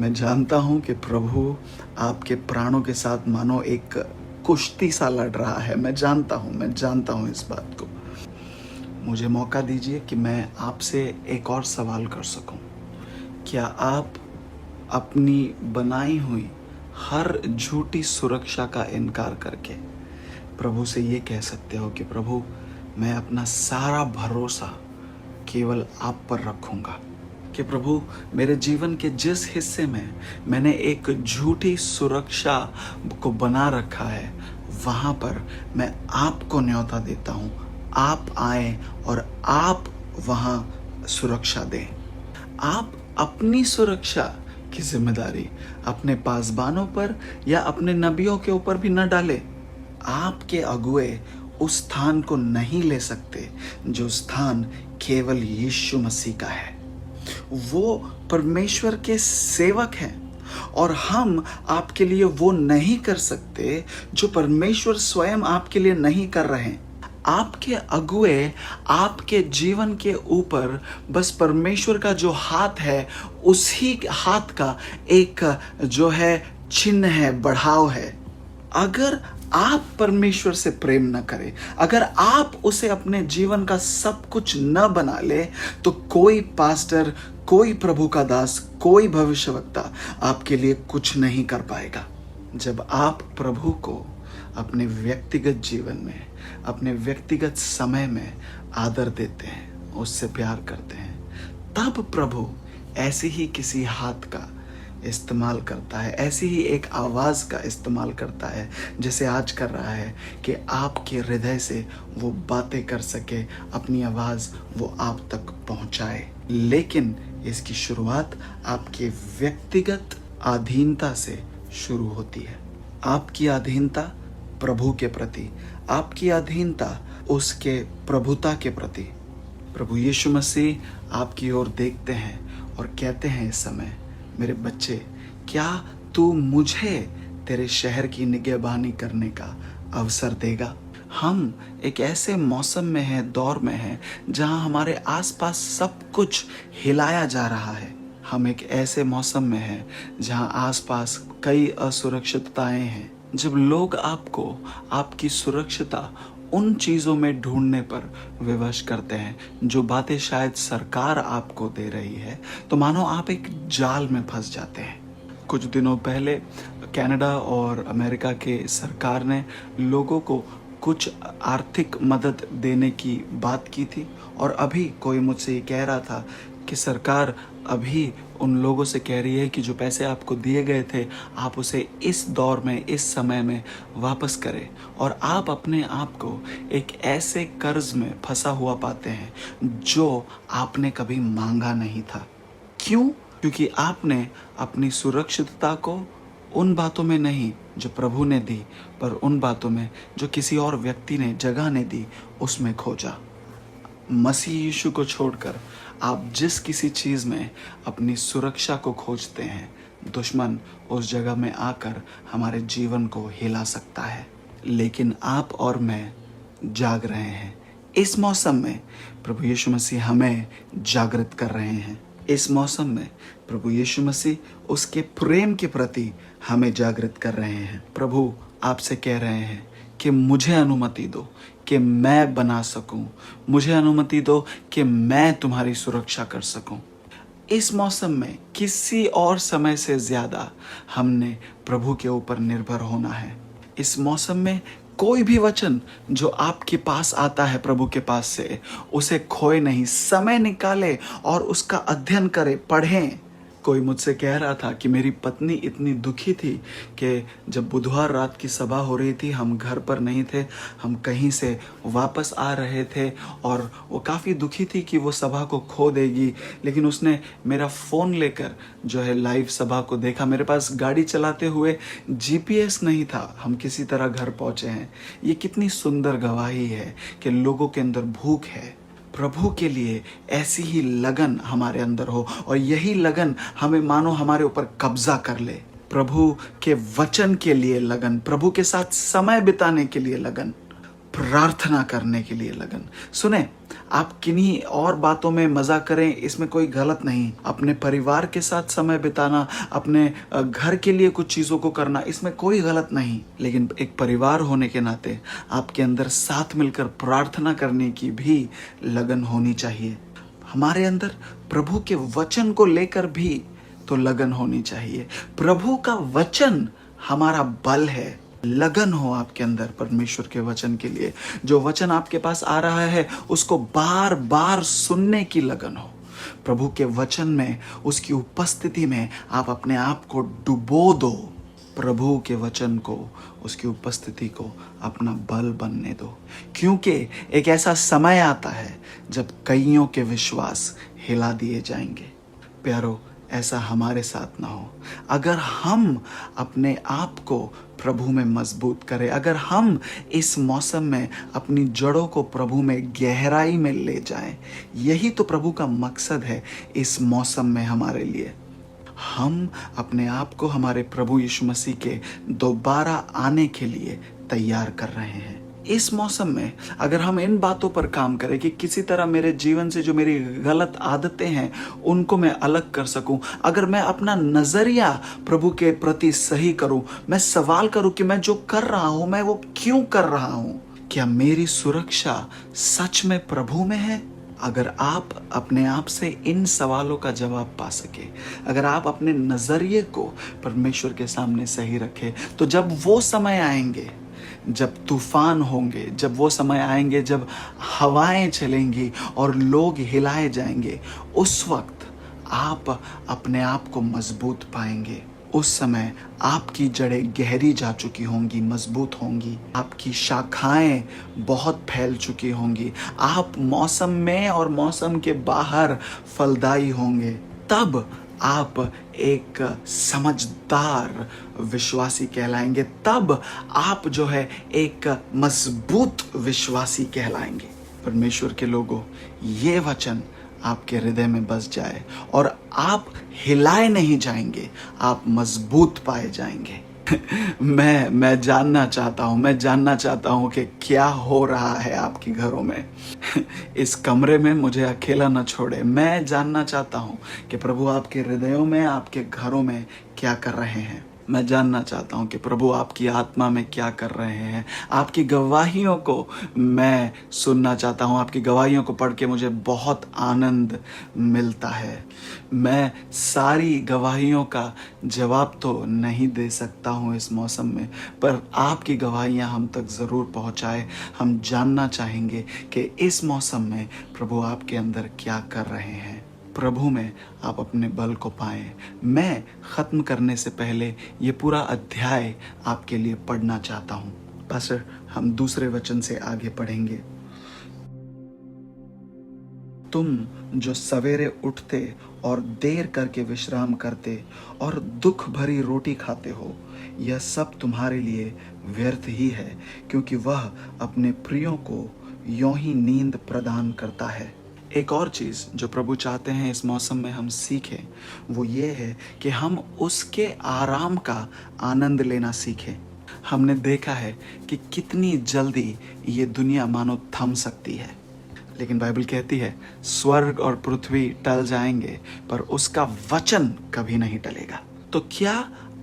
मैं जानता हूँ कि प्रभु आपके प्राणों के साथ मानो एक कुश्ती सा लड़ रहा है। मैं जानता हूँ इस बात को। मुझे मौका दीजिए कि मैं आपसे एक और सवाल कर सकूं। क्या आप अपनी बनाई हुई हर झूठी सुरक्षा का इनकार करके प्रभु से ये कह सकते हो कि प्रभु, मैं अपना सारा भरोसा केवल आप पर रखूंगा, कि प्रभु मेरे जीवन के जिस हिस्से में मैंने एक झूठी सुरक्षा को बना रखा है, वहाँ पर मैं आपको न्योता देता हूँ, आप आए और आप वहाँ सुरक्षा दें। आप अपनी सुरक्षा की जिम्मेदारी अपने पासबानों पर या अपने नबियों के ऊपर भी न डालें। आपके अगुए उस स्थान को नहीं ले सकते जो स्थान केवल यीशु मसीह का है। वो परमेश्वर के सेवक हैं और हम आपके लिए वो नहीं कर सकते जो परमेश्वर स्वयं आपके लिए नहीं कर रहे हैं। आपके अगुए आपके जीवन के ऊपर बस परमेश्वर का जो हाथ है, उसी हाथ का एक जो है चिन्ह है, बढ़ाव है। अगर आप परमेश्वर से प्रेम न करें, अगर आप उसे अपने जीवन का सब कुछ न बना ले, तो कोई पास्टर, कोई प्रभु का दास, कोई भविष्यवक्ता आपके लिए कुछ नहीं कर पाएगा। जब आप प्रभु को अपने व्यक्तिगत जीवन में, अपने व्यक्तिगत समय में आदर देते हैं, उससे प्यार करते हैं, तब प्रभु ऐसे ही किसी हाथ का इस्तेमाल करता है, ऐसी ही एक आवाज़ का इस्तेमाल करता है जैसे आज कर रहा है, कि आपके हृदय से वो बातें कर सके, अपनी आवाज़ वो आप तक पहुंचाए। लेकिन इसकी शुरुआत आपके व्यक्तिगत अधीनता से शुरू होती है। आपकी अधीनता प्रभु के प्रति, आपकी अधीनता उसके प्रभुता के प्रति। प्रभु यीशु मसीह आपकी ओर देखते हैं और कहते हैं इस समय, मेरे बच्चे, क्या तू मुझे तेरे शहर की निगहबानी करने का अवसर देगा? हम एक ऐसे मौसम में हैं, दौर में हैं, जहां हमारे आसपास सब कुछ हिलाया जा रहा है। हम एक ऐसे मौसम में हैं जहां आसपास कई असुरक्षितताएं हैं। जब लोग आपको आपकी सुरक्षिता उन चीज़ों में ढूंढने पर विवश करते हैं जो बातें शायद सरकार आपको दे रही है, तो मानो आप एक जाल में फंस जाते हैं। कुछ दिनों पहले कनाडा और अमेरिका के सरकार ने लोगों को कुछ आर्थिक मदद देने की बात की थी, और अभी कोई मुझसे ये कह रहा था कि सरकार अभी उन लोगों से कह रही है कि जो पैसे आपको दिए गए थे, आप उसे इस दौर में, इस समय में वापस करें, और आप अपने आप को एक ऐसे कर्ज में फंसा हुआ पाते हैं जो आपने कभी मांगा नहीं था। क्यों? क्योंकि आपने अपनी सुरक्षितता को उन बातों में नहीं जो प्रभु ने दी, पर उन बातों में जो किसी और व्यक्ति ने, जगह ने दी, उसमें खोजा। मसीह यीशु को छोड़कर आप जिस किसी चीज़ में अपनी सुरक्षा को खोजते हैं, दुश्मन उस जगह में आकर हमारे जीवन को हिला सकता है। लेकिन आप और मैं जाग रहे हैं। इस मौसम में प्रभु यीशु मसीह हमें जागृत कर रहे हैं। इस मौसम में प्रभु यीशु मसीह उसके प्रेम के प्रति हमें जागृत कर रहे हैं। प्रभु आपसे कह रहे हैं कि मुझे अनुमति दो कि मैं बना सकूं, मुझे अनुमति दो कि मैं तुम्हारी सुरक्षा कर सकूं। इस मौसम में किसी और समय से ज़्यादा हमने प्रभु के ऊपर निर्भर होना है। इस मौसम में कोई भी वचन जो आपके पास आता है प्रभु के पास से, उसे खोए नहीं, समय निकाले और उसका अध्ययन करें, पढ़ें। कोई मुझसे कह रहा था कि मेरी पत्नी इतनी दुखी थी कि जब बुधवार रात की सभा हो रही थी, हम घर पर नहीं थे, हम कहीं से वापस आ रहे थे, और वो काफ़ी दुखी थी कि वो सभा को खो देगी। लेकिन उसने मेरा फ़ोन लेकर जो है लाइव सभा को देखा। मेरे पास गाड़ी चलाते हुए GPS नहीं था, हम किसी तरह घर पहुँचे हैं। ये कितनी सुंदर गवाही है कि लोगों के अंदर भूख है, प्रभु के लिए ऐसी ही लगन हमारे अंदर हो, और यही लगन हमें मानो हमारे ऊपर कब्जा कर ले। प्रभु के वचन के लिए लगन, प्रभु के साथ समय बिताने के लिए लगन, प्रार्थना करने के लिए लगन। सुने, आप किन्हीं और बातों में मज़ा करें, इसमें कोई गलत नहीं। अपने परिवार के साथ समय बिताना, अपने घर के लिए कुछ चीज़ों को करना, इसमें कोई गलत नहीं। लेकिन एक परिवार होने के नाते आपके अंदर साथ मिलकर प्रार्थना करने की भी लगन होनी चाहिए। हमारे अंदर प्रभु के वचन को लेकर भी तो लगन होनी चाहिए। प्रभु का वचन हमारा बल है। लगन हो आपके अंदर परमेश्वर के वचन के लिए। जो वचन आपके पास आ रहा है उसको बार बार सुनने की लगन हो। प्रभु के वचन में, उसकी उपस्थिति में आप अपने आप को डुबो दो। प्रभु के वचन को, उसकी उपस्थिति को अपना बल बनने दो, क्योंकि एक ऐसा समय आता है जब कईयों के विश्वास हिला दिए जाएंगे। प्यारो, ऐसा हमारे साथ ना हो। अगर हम अपने आप को प्रभु में मजबूत करें, अगर हम इस मौसम में अपनी जड़ों को प्रभु में गहराई में ले जाएं, यही तो प्रभु का मकसद है इस मौसम में हमारे लिए। हम अपने आप को हमारे प्रभु यीशु मसीह के दोबारा आने के लिए तैयार कर रहे हैं। इस मौसम में अगर हम इन बातों पर काम करें कि किसी तरह मेरे जीवन से जो मेरी गलत आदतें हैं उनको मैं अलग कर सकूं, अगर मैं अपना नजरिया प्रभु के प्रति सही करूं, मैं सवाल करूं कि मैं जो कर रहा हूं मैं वो क्यों कर रहा हूं, क्या मेरी सुरक्षा सच में प्रभु में है? अगर आप अपने आप से इन सवालों का जवाब पा सके, अगर आप अपने नजरिए को परमेश्वर के सामने सही रखें, तो जब वो समय आएंगे, जब तूफान होंगे, जब वो समय आएंगे जब हवाएं चलेंगी और लोग हिलाए जाएंगे, उस वक्त आप अपने आप को मजबूत पाएंगे। उस समय आपकी जड़ें गहरी जा चुकी होंगी, मजबूत होंगी, आपकी शाखाएं बहुत फैल चुकी होंगी, आप मौसम में और मौसम के बाहर फलदायी होंगे। तब आप एक समझदार विश्वासी कहलाएंगे। तब आप जो है एक मजबूत विश्वासी कहलाएंगे। परमेश्वर के लोगों, ये वचन आपके हृदय में बस जाए और आप हिलाए नहीं जाएंगे, आप मजबूत पाए जाएंगे। मैं जानना चाहता हूँ कि क्या हो रहा है आपके घरों में। इस कमरे में मुझे अकेला न छोड़े। मैं जानना चाहता हूँ कि प्रभु आपके हृदयों में, आपके घरों में क्या कर रहे हैं। मैं जानना चाहता हूँ कि प्रभु आपकी आत्मा में क्या कर रहे हैं। आपकी गवाहियों को मैं सुनना चाहता हूँ। आपकी गवाहियों को पढ़ के मुझे बहुत आनंद मिलता है। मैं सारी गवाहियों का जवाब तो नहीं दे सकता हूँ इस मौसम में, पर आपकी गवाहियाँ हम तक ज़रूर पहुँचाए। हम जानना चाहेंगे कि इस मौसम में प्रभु आपके अंदर क्या कर रहे हैं। प्रभु में आप अपने बल को पाएं। मैं ख़त्म करने से पहले ये पूरा अध्याय आपके लिए पढ़ना चाहता हूँ। पास्टर, हम दूसरे वचन से आगे पढ़ेंगे। तुम जो सवेरे उठते और देर करके विश्राम करते और दुख भरी रोटी खाते हो, यह सब तुम्हारे लिए व्यर्थ ही है, क्योंकि वह अपने प्रियों को यों ही नींद प्रदान करता है। एक और चीज़ जो प्रभु चाहते हैं इस मौसम में हम सीखें, वो ये है कि हम उसके आराम का आनंद लेना सीखें। हमने देखा है कि कितनी जल्दी ये दुनिया मानो थम सकती है, लेकिन बाइबल कहती है स्वर्ग और पृथ्वी टल जाएंगे पर उसका वचन कभी नहीं टलेगा। तो क्या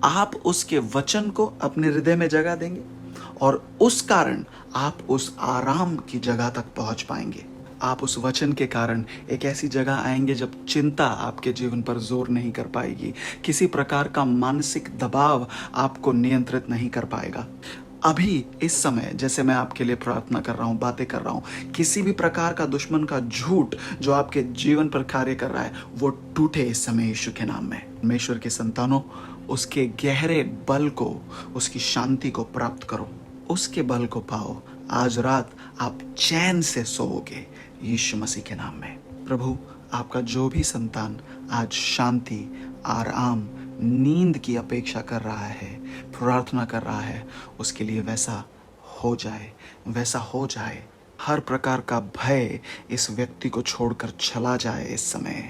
आप उसके वचन को अपने हृदय में जगह देंगे और उस कारण आप उस आराम की जगह तक पहुंच पाएंगे। आप उस वचन के कारण एक ऐसी जगह आएंगे जब चिंता आपके जीवन पर जोर नहीं कर पाएगी, किसी प्रकार का मानसिक दबाव आपको नियंत्रित नहीं कर पाएगा। अभी इस समय जैसे मैं आपके लिए प्रार्थना कर रहा हूँ, बातें कर रहा हूँ, किसी भी प्रकार का दुश्मन का झूठ जो आपके जीवन पर कार्य कर रहा है वो टूटे इस समय यीशु के नाम में। परमेश्वर के संतानों, उसके गहरे बल को, उसकी शांति को प्राप्त करो, उसके बल को पाओ। आज रात आप चैन से सोओगे यीशु मसीह के नाम में। प्रभु, आपका जो भी संतान आज शांति, आराम, नींद की अपेक्षा कर रहा है, प्रार्थना कर रहा है, उसके लिए वैसा हो जाए, वैसा हो जाए। हर प्रकार का भय इस व्यक्ति को छोड़कर चला जाए इस समय।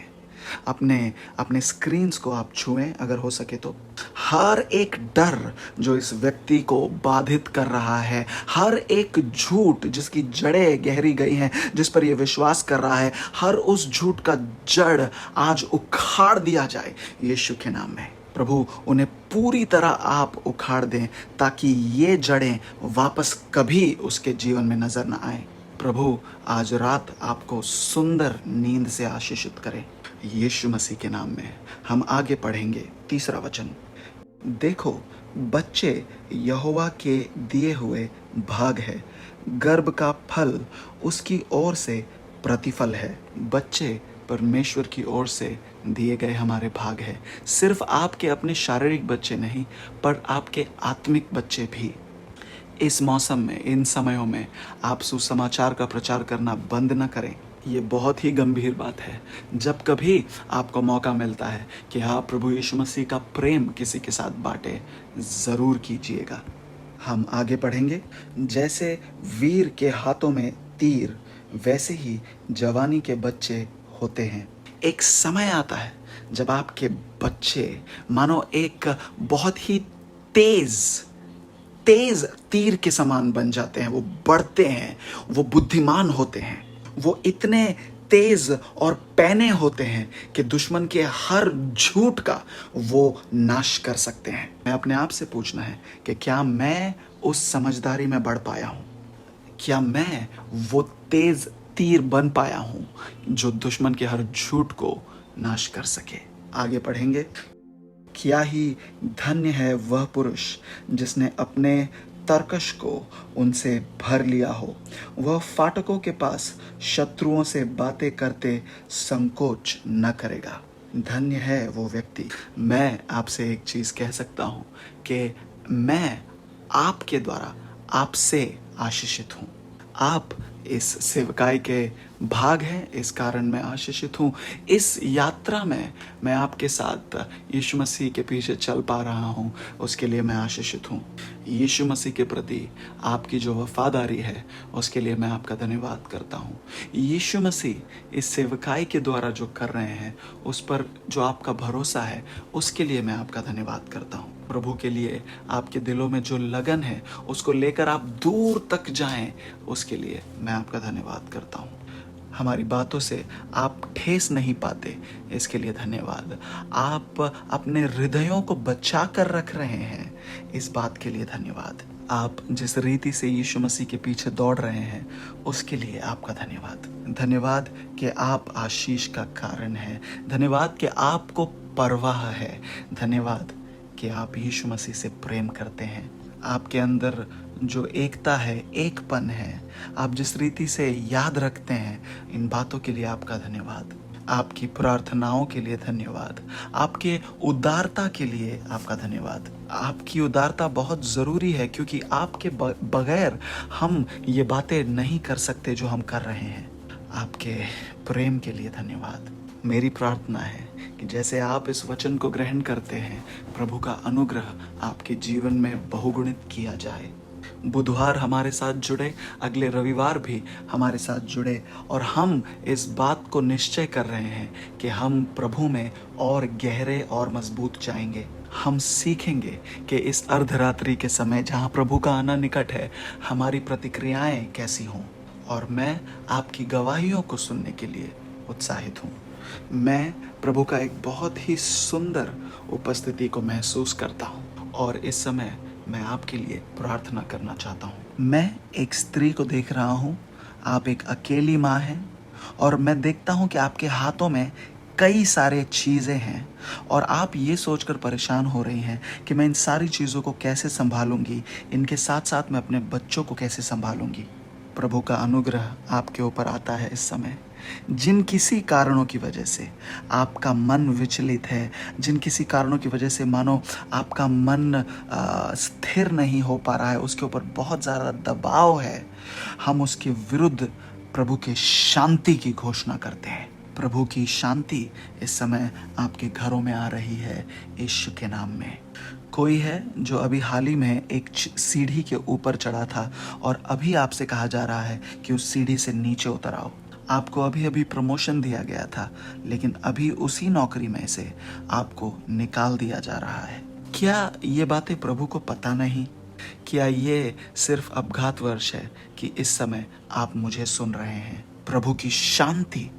अपने अपने स्क्रीन्स को आप छुएं अगर हो सके तो। हर एक डर जो इस व्यक्ति को बाधित कर रहा है, हर एक झूठ जिसकी जड़ें गहरी गई हैं, जिस पर यह विश्वास कर रहा है, हर उस झूठ का जड़ आज उखाड़ दिया जाए यीशु के नाम में। प्रभु उन्हें पूरी तरह आप उखाड़ दें ताकि ये जड़ें वापस कभी उसके जीवन में नजर न आए। प्रभु आज रात आपको सुंदर नींद से आशीषित करें यीशु मसीह के नाम में। हम आगे पढ़ेंगे 3 वचन। देखो, बच्चे यहोवा के दिए हुए भाग है, गर्भ का फल उसकी ओर से प्रतिफल है। बच्चे परमेश्वर की ओर से दिए गए हमारे भाग है। सिर्फ आपके अपने शारीरिक बच्चे नहीं, पर आपके आत्मिक बच्चे भी। इस मौसम में, इन समयों में आप सुसमाचार का प्रचार करना बंद न करें। ये बहुत ही गंभीर बात है। जब कभी आपको मौका मिलता है कि आप प्रभु यीशु मसीह का प्रेम किसी के साथ बांटे, ज़रूर कीजिएगा। हम आगे पढ़ेंगे। जैसे वीर के हाथों में तीर, वैसे ही जवानी के बच्चे होते हैं। एक समय आता है जब आपके बच्चे मानो एक बहुत ही तेज तीर के समान बन जाते हैं। वो बढ़ते हैं, वो बुद्धिमान होते हैं, वो इतने तेज और पैने होते हैं कि दुश्मन के हर झूठ का वो नाश कर सकते हैं। मैं अपने आप से पूछना है कि क्या मैं उस समझदारी में बढ़ पाया हूँ? क्या मैं वो तेज तीर बन पाया हूँ जो दुश्मन के हर झूठ को नाश कर सके? आगे पढ़ेंगे। क्या ही धन्य है वह पुरुष जिसने अपने तरकश को उनसे भर लिया हो। वह फाटकों के पास शत्रुओं से बातें करते संकोच न करेगा। धन्य है वो व्यक्ति। मैं आपसे एक चीज़ कह सकता हूँ कि मैं आपके द्वारा आपसे आशीषित हूँ। आप इस सेवकाई के भाग हैं, इस कारण मैं आशीषित हूँ। इस यात्रा में मैं आपके साथ यीशु मसीह के पीछे चल पा रहा हूँ, उसके लिए मैं आशीषित हूँ। यीशु मसीह के प्रति आपकी जो वफादारी है, उसके लिए मैं आपका धन्यवाद करता हूँ। यीशु मसीह इस सेवकाई के द्वारा जो कर रहे हैं, उस पर जो आपका भरोसा है, उसके लिए मैं आपका धन्यवाद करता हूँ। प्रभु के लिए आपके दिलों में जो लगन है, उसको लेकर आप दूर तक जाएं, उसके लिए मैं आपका धन्यवाद करता हूँ। हमारी बातों से आप ठेस नहीं पाते, इसके लिए धन्यवाद। आप अपने हृदयों को बचा कर रख रहे हैं, इस बात के लिए धन्यवाद। आप जिस रीति से यीशु मसीह के पीछे दौड़ रहे हैं, उसके लिए आपका धन्यवाद। धन्यवाद कि आप आशीष का कारण हैं। धन्यवाद कि आपको परवाह है। धन्यवाद कि आप यीशु मसीह से प्रेम करते हैं। आपके अंदर जो एकता है, एकपन है, आप जिस रीति से याद रखते हैं, इन बातों के लिए आपका धन्यवाद। आपकी प्रार्थनाओं के लिए धन्यवाद। आपके उदारता के लिए आपका धन्यवाद। आपकी उदारता बहुत ज़रूरी है, क्योंकि आपके बगैर हम ये बातें नहीं कर सकते जो हम कर रहे हैं। आपके प्रेम के लिए धन्यवाद। मेरी प्रार्थना है कि जैसे आप इस वचन को ग्रहण करते हैं, प्रभु का अनुग्रह आपके जीवन में बहुगुणित किया जाए। बुधवार हमारे साथ जुड़े, अगले रविवार भी हमारे साथ जुड़े, और हम इस बात को निश्चय कर रहे हैं कि हम प्रभु में और गहरे और मजबूत जाएंगे। हम सीखेंगे कि इस अर्धरात्रि के समय, जहाँ प्रभु का आना निकट है, हमारी प्रतिक्रियाएं कैसी हों। और मैं आपकी गवाहियों को सुनने के लिए उत्साहित हूँ। मैं प्रभु का एक बहुत ही सुंदर उपस्थिति को महसूस करता हूँ, और इस समय मैं आपके लिए प्रार्थना करना चाहता हूँ। मैं एक स्त्री को देख रहा हूँ। आप एक अकेली माँ हैं, और मैं देखता हूँ कि आपके हाथों में कई सारे चीज़ें हैं, और आप ये सोचकर परेशान हो रही हैं कि मैं इन सारी चीज़ों को कैसे संभालूंगी, इनके साथ साथ मैं अपने बच्चों को कैसे संभालूंगी। प्रभु का अनुग्रह आपके ऊपर आता है इस समय। जिन किसी कारणों की वजह से आपका मन विचलित है, जिन किसी कारणों की वजह से मानो आपका मन स्थिर नहीं हो पा रहा है, उसके ऊपर बहुत ज़्यादा दबाव है, हम उसके विरुद्ध प्रभु के शांति की घोषणा करते हैं। प्रभु की शांति इस समय आपके घरों में आ रही है यीशु के नाम में। कोई है जो अभी हाल ही में एक सीढ़ी के ऊपर चढ़ा था, और अभी आपसे कहा जा रहा है कि उस सीढ़ी से नीचे उतर आओ। आपको अभी अभी प्रमोशन दिया गया था, लेकिन अभी उसी नौकरी में से आपको निकाल दिया जा रहा है। क्या ये बातें प्रभु को पता नहीं? क्या ये सिर्फ अपघातवश है कि इस समय आप मुझे सुन रहे हैं? प्रभु की शांति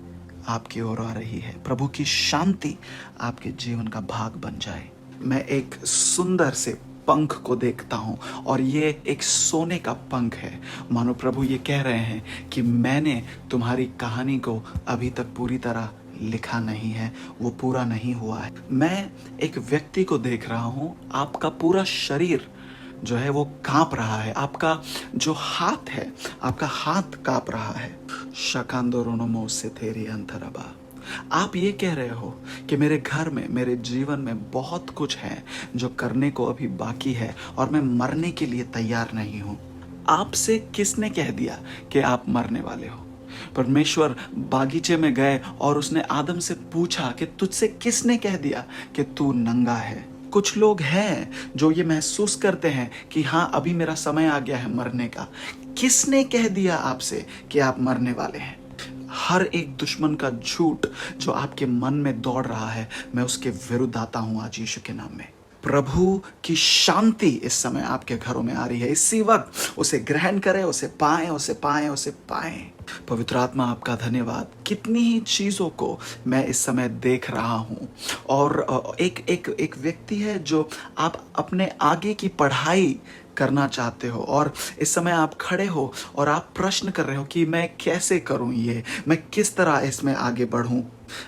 आपकी ओर आ रही है। प्रभु की शांति आपके जीवन का भाग बन जाए। मैं एक सुंदर से पंख को देखता हूं और ये एक सोने का पंख है। मानो प्रभु ये कह रहे हैं कि मैंने तुम्हारी कहानी को अभी तक पूरी तरह लिखा नहीं है, वो पूरा नहीं हुआ है। मैं एक व्यक्ति को देख रहा हूं, आपका पूरा शरीर जो है वो कांप रहा है। आपका जो हाथ है, आपका हाथ कांप रहा है। शकांदोरोनोमो से तेरी अंतरबा। आप ये कह रहे हो कि मेरे घर में, मेरे जीवन में बहुत कुछ है जो करने को अभी बाकी है और मैं मरने के लिए तैयार नहीं हूं। आपसे किसने कह दिया कि आप मरने वाले हो? परमेश्वर बागीचे में गए और उसने आदम से पूछा कि तुझसे किसने कह दिया कि तू नंगा है? कुछ लोग हैं जो ये महसूस करते हैं कि हाँ, अभी मेरा समय आ गया है मरने का। किसने कह दिया आपसे कि आप मरने वाले हैं? हर एक दुश्मन का झूठ जो आपके मन में दौड़ रहा है, मैं उसके विरुद्ध आता हूं आज यीशु के नाम में। प्रभु की शांति इस समय आपके घरों में आ रही है। इसी वक्त उसे ग्रहण करें, उसे पाएं, उसे पाएं, उसे पाएं। पवित्र आत्मा आपका धन्यवाद। कितनी ही चीजों को मैं इस समय देख रहा हूं और एक व्यक्ति है जो आप अपने आगे की पढ़ाई करना चाहते हो और इस समय आप खड़े हो और आप प्रश्न कर रहे हो कि मैं कैसे करूं, ये मैं किस तरह इसमें आगे बढ़ूं।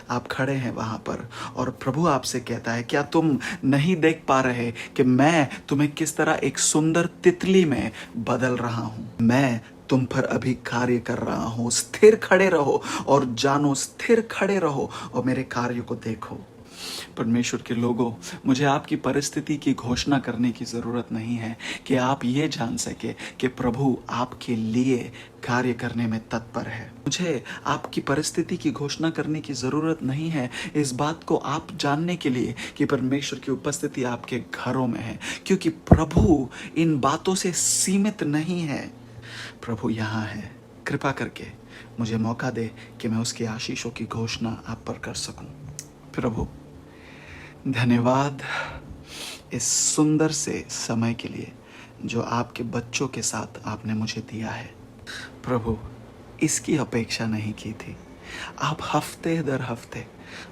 आप खड़े हैं वहां पर और प्रभु आपसे कहता है, क्या तुम नहीं देख पा रहे कि मैं तुम्हें किस तरह एक सुंदर तितली में बदल रहा हूं? मैं तुम पर अभी कार्य कर रहा हूं। स्थिर खड़े रहो और जानो, स्थिर खड़े रहो और मेरे कार्य को देखो। परमेश्वर के लोगों, मुझे आपकी परिस्थिति की घोषणा करने की जरूरत नहीं है कि आप ये जान सके कि प्रभु आपके लिए कार्य करने में तत्पर है। मुझे आपकी परिस्थिति की घोषणा करने की जरूरत नहीं है इस बात को आप जानने के लिए कि परमेश्वर की उपस्थिति आपके घरों में है, क्योंकि प्रभु इन बातों से सीमित नहीं है। प्रभु यहाँ है। कृपा करके मुझे मौका दे कि मैं उसकी आशीषों की घोषणा आप पर कर सकूं। प्रभु धन्यवाद इस सुंदर से समय के लिए जो आपके बच्चों के साथ आपने मुझे दिया है। प्रभु इसकी अपेक्षा नहीं की थी। आप हफ्ते दर हफ्ते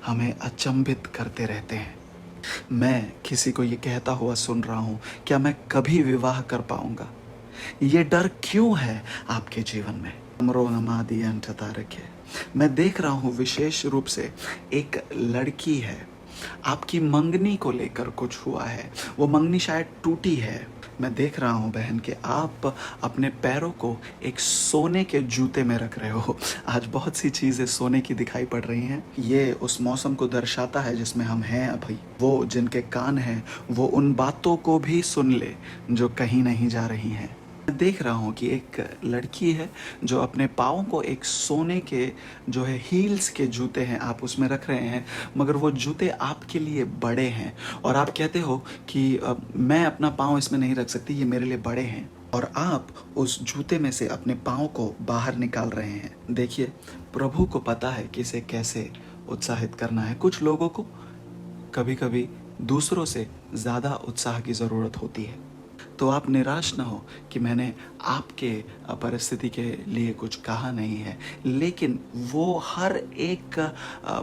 हमें अचंभित करते रहते हैं। मैं किसी को ये कहता हुआ सुन रहा हूँ, क्या मैं कभी विवाह कर पाऊंगा? ये डर क्यों है आपके जीवन में? मैं देख रहा हूँ विशेष रूप से एक लड़की है, आपकी मंगनी को लेकर कुछ हुआ है, वो मंगनी शायद टूटी है। मैं देख रहा हूँ बहन कि आप अपने पैरों को एक सोने के जूते में रख रहे हो। आज बहुत सी चीज़ें सोने की दिखाई पड़ रही हैं। ये उस मौसम को दर्शाता है जिसमें हम हैं अभी। वो जिनके कान हैं वो उन बातों को भी सुन ले जो कहीं नहीं जा रही हैं। मैं देख रहा हूँ कि एक लड़की है जो अपने पाँव को एक सोने के जो है हील्स के जूते हैं आप उसमें रख रहे हैं, मगर वो जूते आपके लिए बड़े हैं और आप कहते हो कि मैं अपना पाँव इसमें नहीं रख सकती, ये मेरे लिए बड़े हैं, और आप उस जूते में से अपने पाँव को बाहर निकाल रहे हैं। देखिए, प्रभु को पता है कि इसे कैसे उत्साहित करना है। कुछ लोगों को कभी कभी दूसरों से ज़्यादा उत्साह की ज़रूरत होती है। तो आप निराश ना हो कि मैंने आपके परिस्थिति के लिए कुछ कहा नहीं है, लेकिन वो हर एक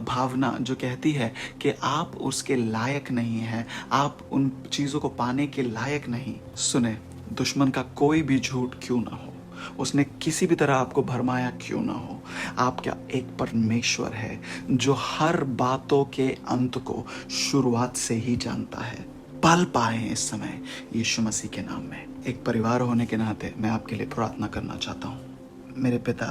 भावना जो कहती है कि आप उसके लायक नहीं हैं, आप उन चीज़ों को पाने के लायक नहीं। सुने, दुश्मन का कोई भी झूठ क्यों ना हो, उसने किसी भी तरह आपको भरमाया क्यों ना हो, आपका एक परमेश्वर है जो हर बातों के अंत को शुरुआत से ही जानता है। पल पाए इस समय यीशु मसीह के नाम में। एक परिवार होने के नाते मैं आपके लिए प्रार्थना करना चाहता हूँ। मेरे पिता,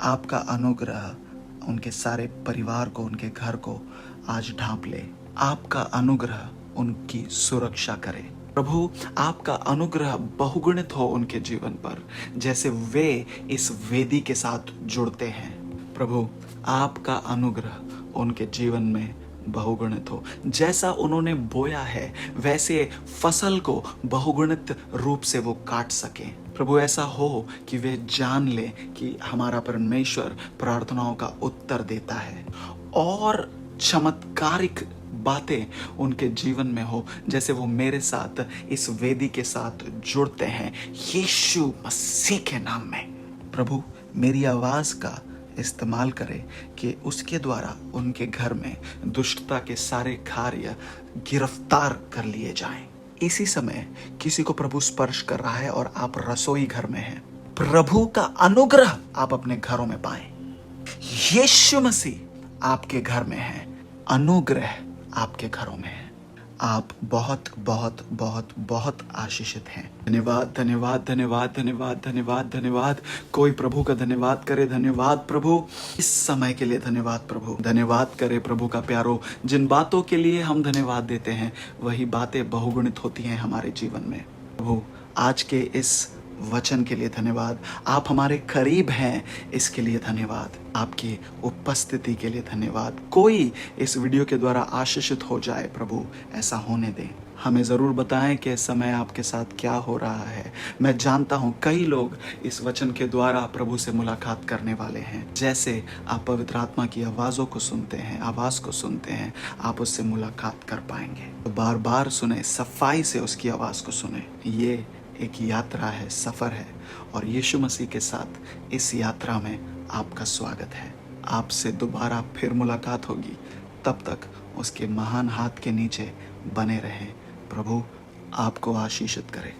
आपका अनुग्रह उनके सारे परिवार को, उनके घर को आज ढांप ले। आपका अनुग्रह उनकी सुरक्षा करे। प्रभु, आपका अनुग्रह बहुगुणित हो उनके जीवन पर, जैसे वे इस वेदी के साथ जुड़ते हैं। प्रभु, आपका अनुग्रह उनके जीवन में बहुगुणित हो। जैसा उन्होंने बोया है वैसे फसल को बहुगुणित रूप से वो काट सकें। प्रभु ऐसा हो कि वे जान ले कि हमारा परमेश्वर प्रार्थनाओं का उत्तर देता है और चमत्कारिक बातें उनके जीवन में हो, जैसे वो मेरे साथ इस वेदी के साथ जुड़ते हैं यीशु मसीह के नाम में। प्रभु मेरी आवाज का इस्तेमाल करे कि उसके द्वारा उनके घर में दुष्टता के सारे कार्य गिरफ्तार कर लिए जाएं। इसी समय किसी को प्रभु स्पर्श कर रहा है और आप रसोई घर में हैं, प्रभु का अनुग्रह आप अपने घरों में पाएं। यीशु मसीह आपके घर में है, अनुग्रह आपके घरों में है। आप बहुत बहुत बहुत बहुत आशीषित हैं। धन्यवाद धन्यवाद धन्यवाद धन्यवाद धन्यवाद धन्यवाद। कोई प्रभु का धन्यवाद करे। धन्यवाद प्रभु, इस समय के लिए धन्यवाद प्रभु। धन्यवाद करे प्रभु का प्यारो। जिन बातों के लिए हम धन्यवाद देते हैं वही बातें बहुगुणित होती हैं हमारे जीवन में। प्रभु आज के इस वचन के लिए धन्यवाद। आप हमारे करीब हैं इसके लिए धन्यवाद। आपकी उपस्थिति के लिए धन्यवाद। कोई इस वीडियो के द्वारा आशीषित हो जाए प्रभु, ऐसा होने दें। हमें ज़रूर बताएं कि इस समय आपके साथ क्या हो रहा है। मैं जानता हूँ कई लोग इस वचन के द्वारा प्रभु से मुलाकात करने वाले हैं। जैसे आप पवित्र आत्मा की आवाज़ों को सुनते हैं, आवाज़ को सुनते हैं, आप उससे मुलाकात कर पाएंगे। तो बार बार सुने, सफाई से उसकी आवाज़ को सुने। ये एक यात्रा है, सफ़र है, और यीशु मसीह के साथ इस यात्रा में आपका स्वागत है। आपसे दोबारा फिर मुलाकात होगी। तब तक उसके महान हाथ के नीचे बने रहें। प्रभु आपको आशीषित करे।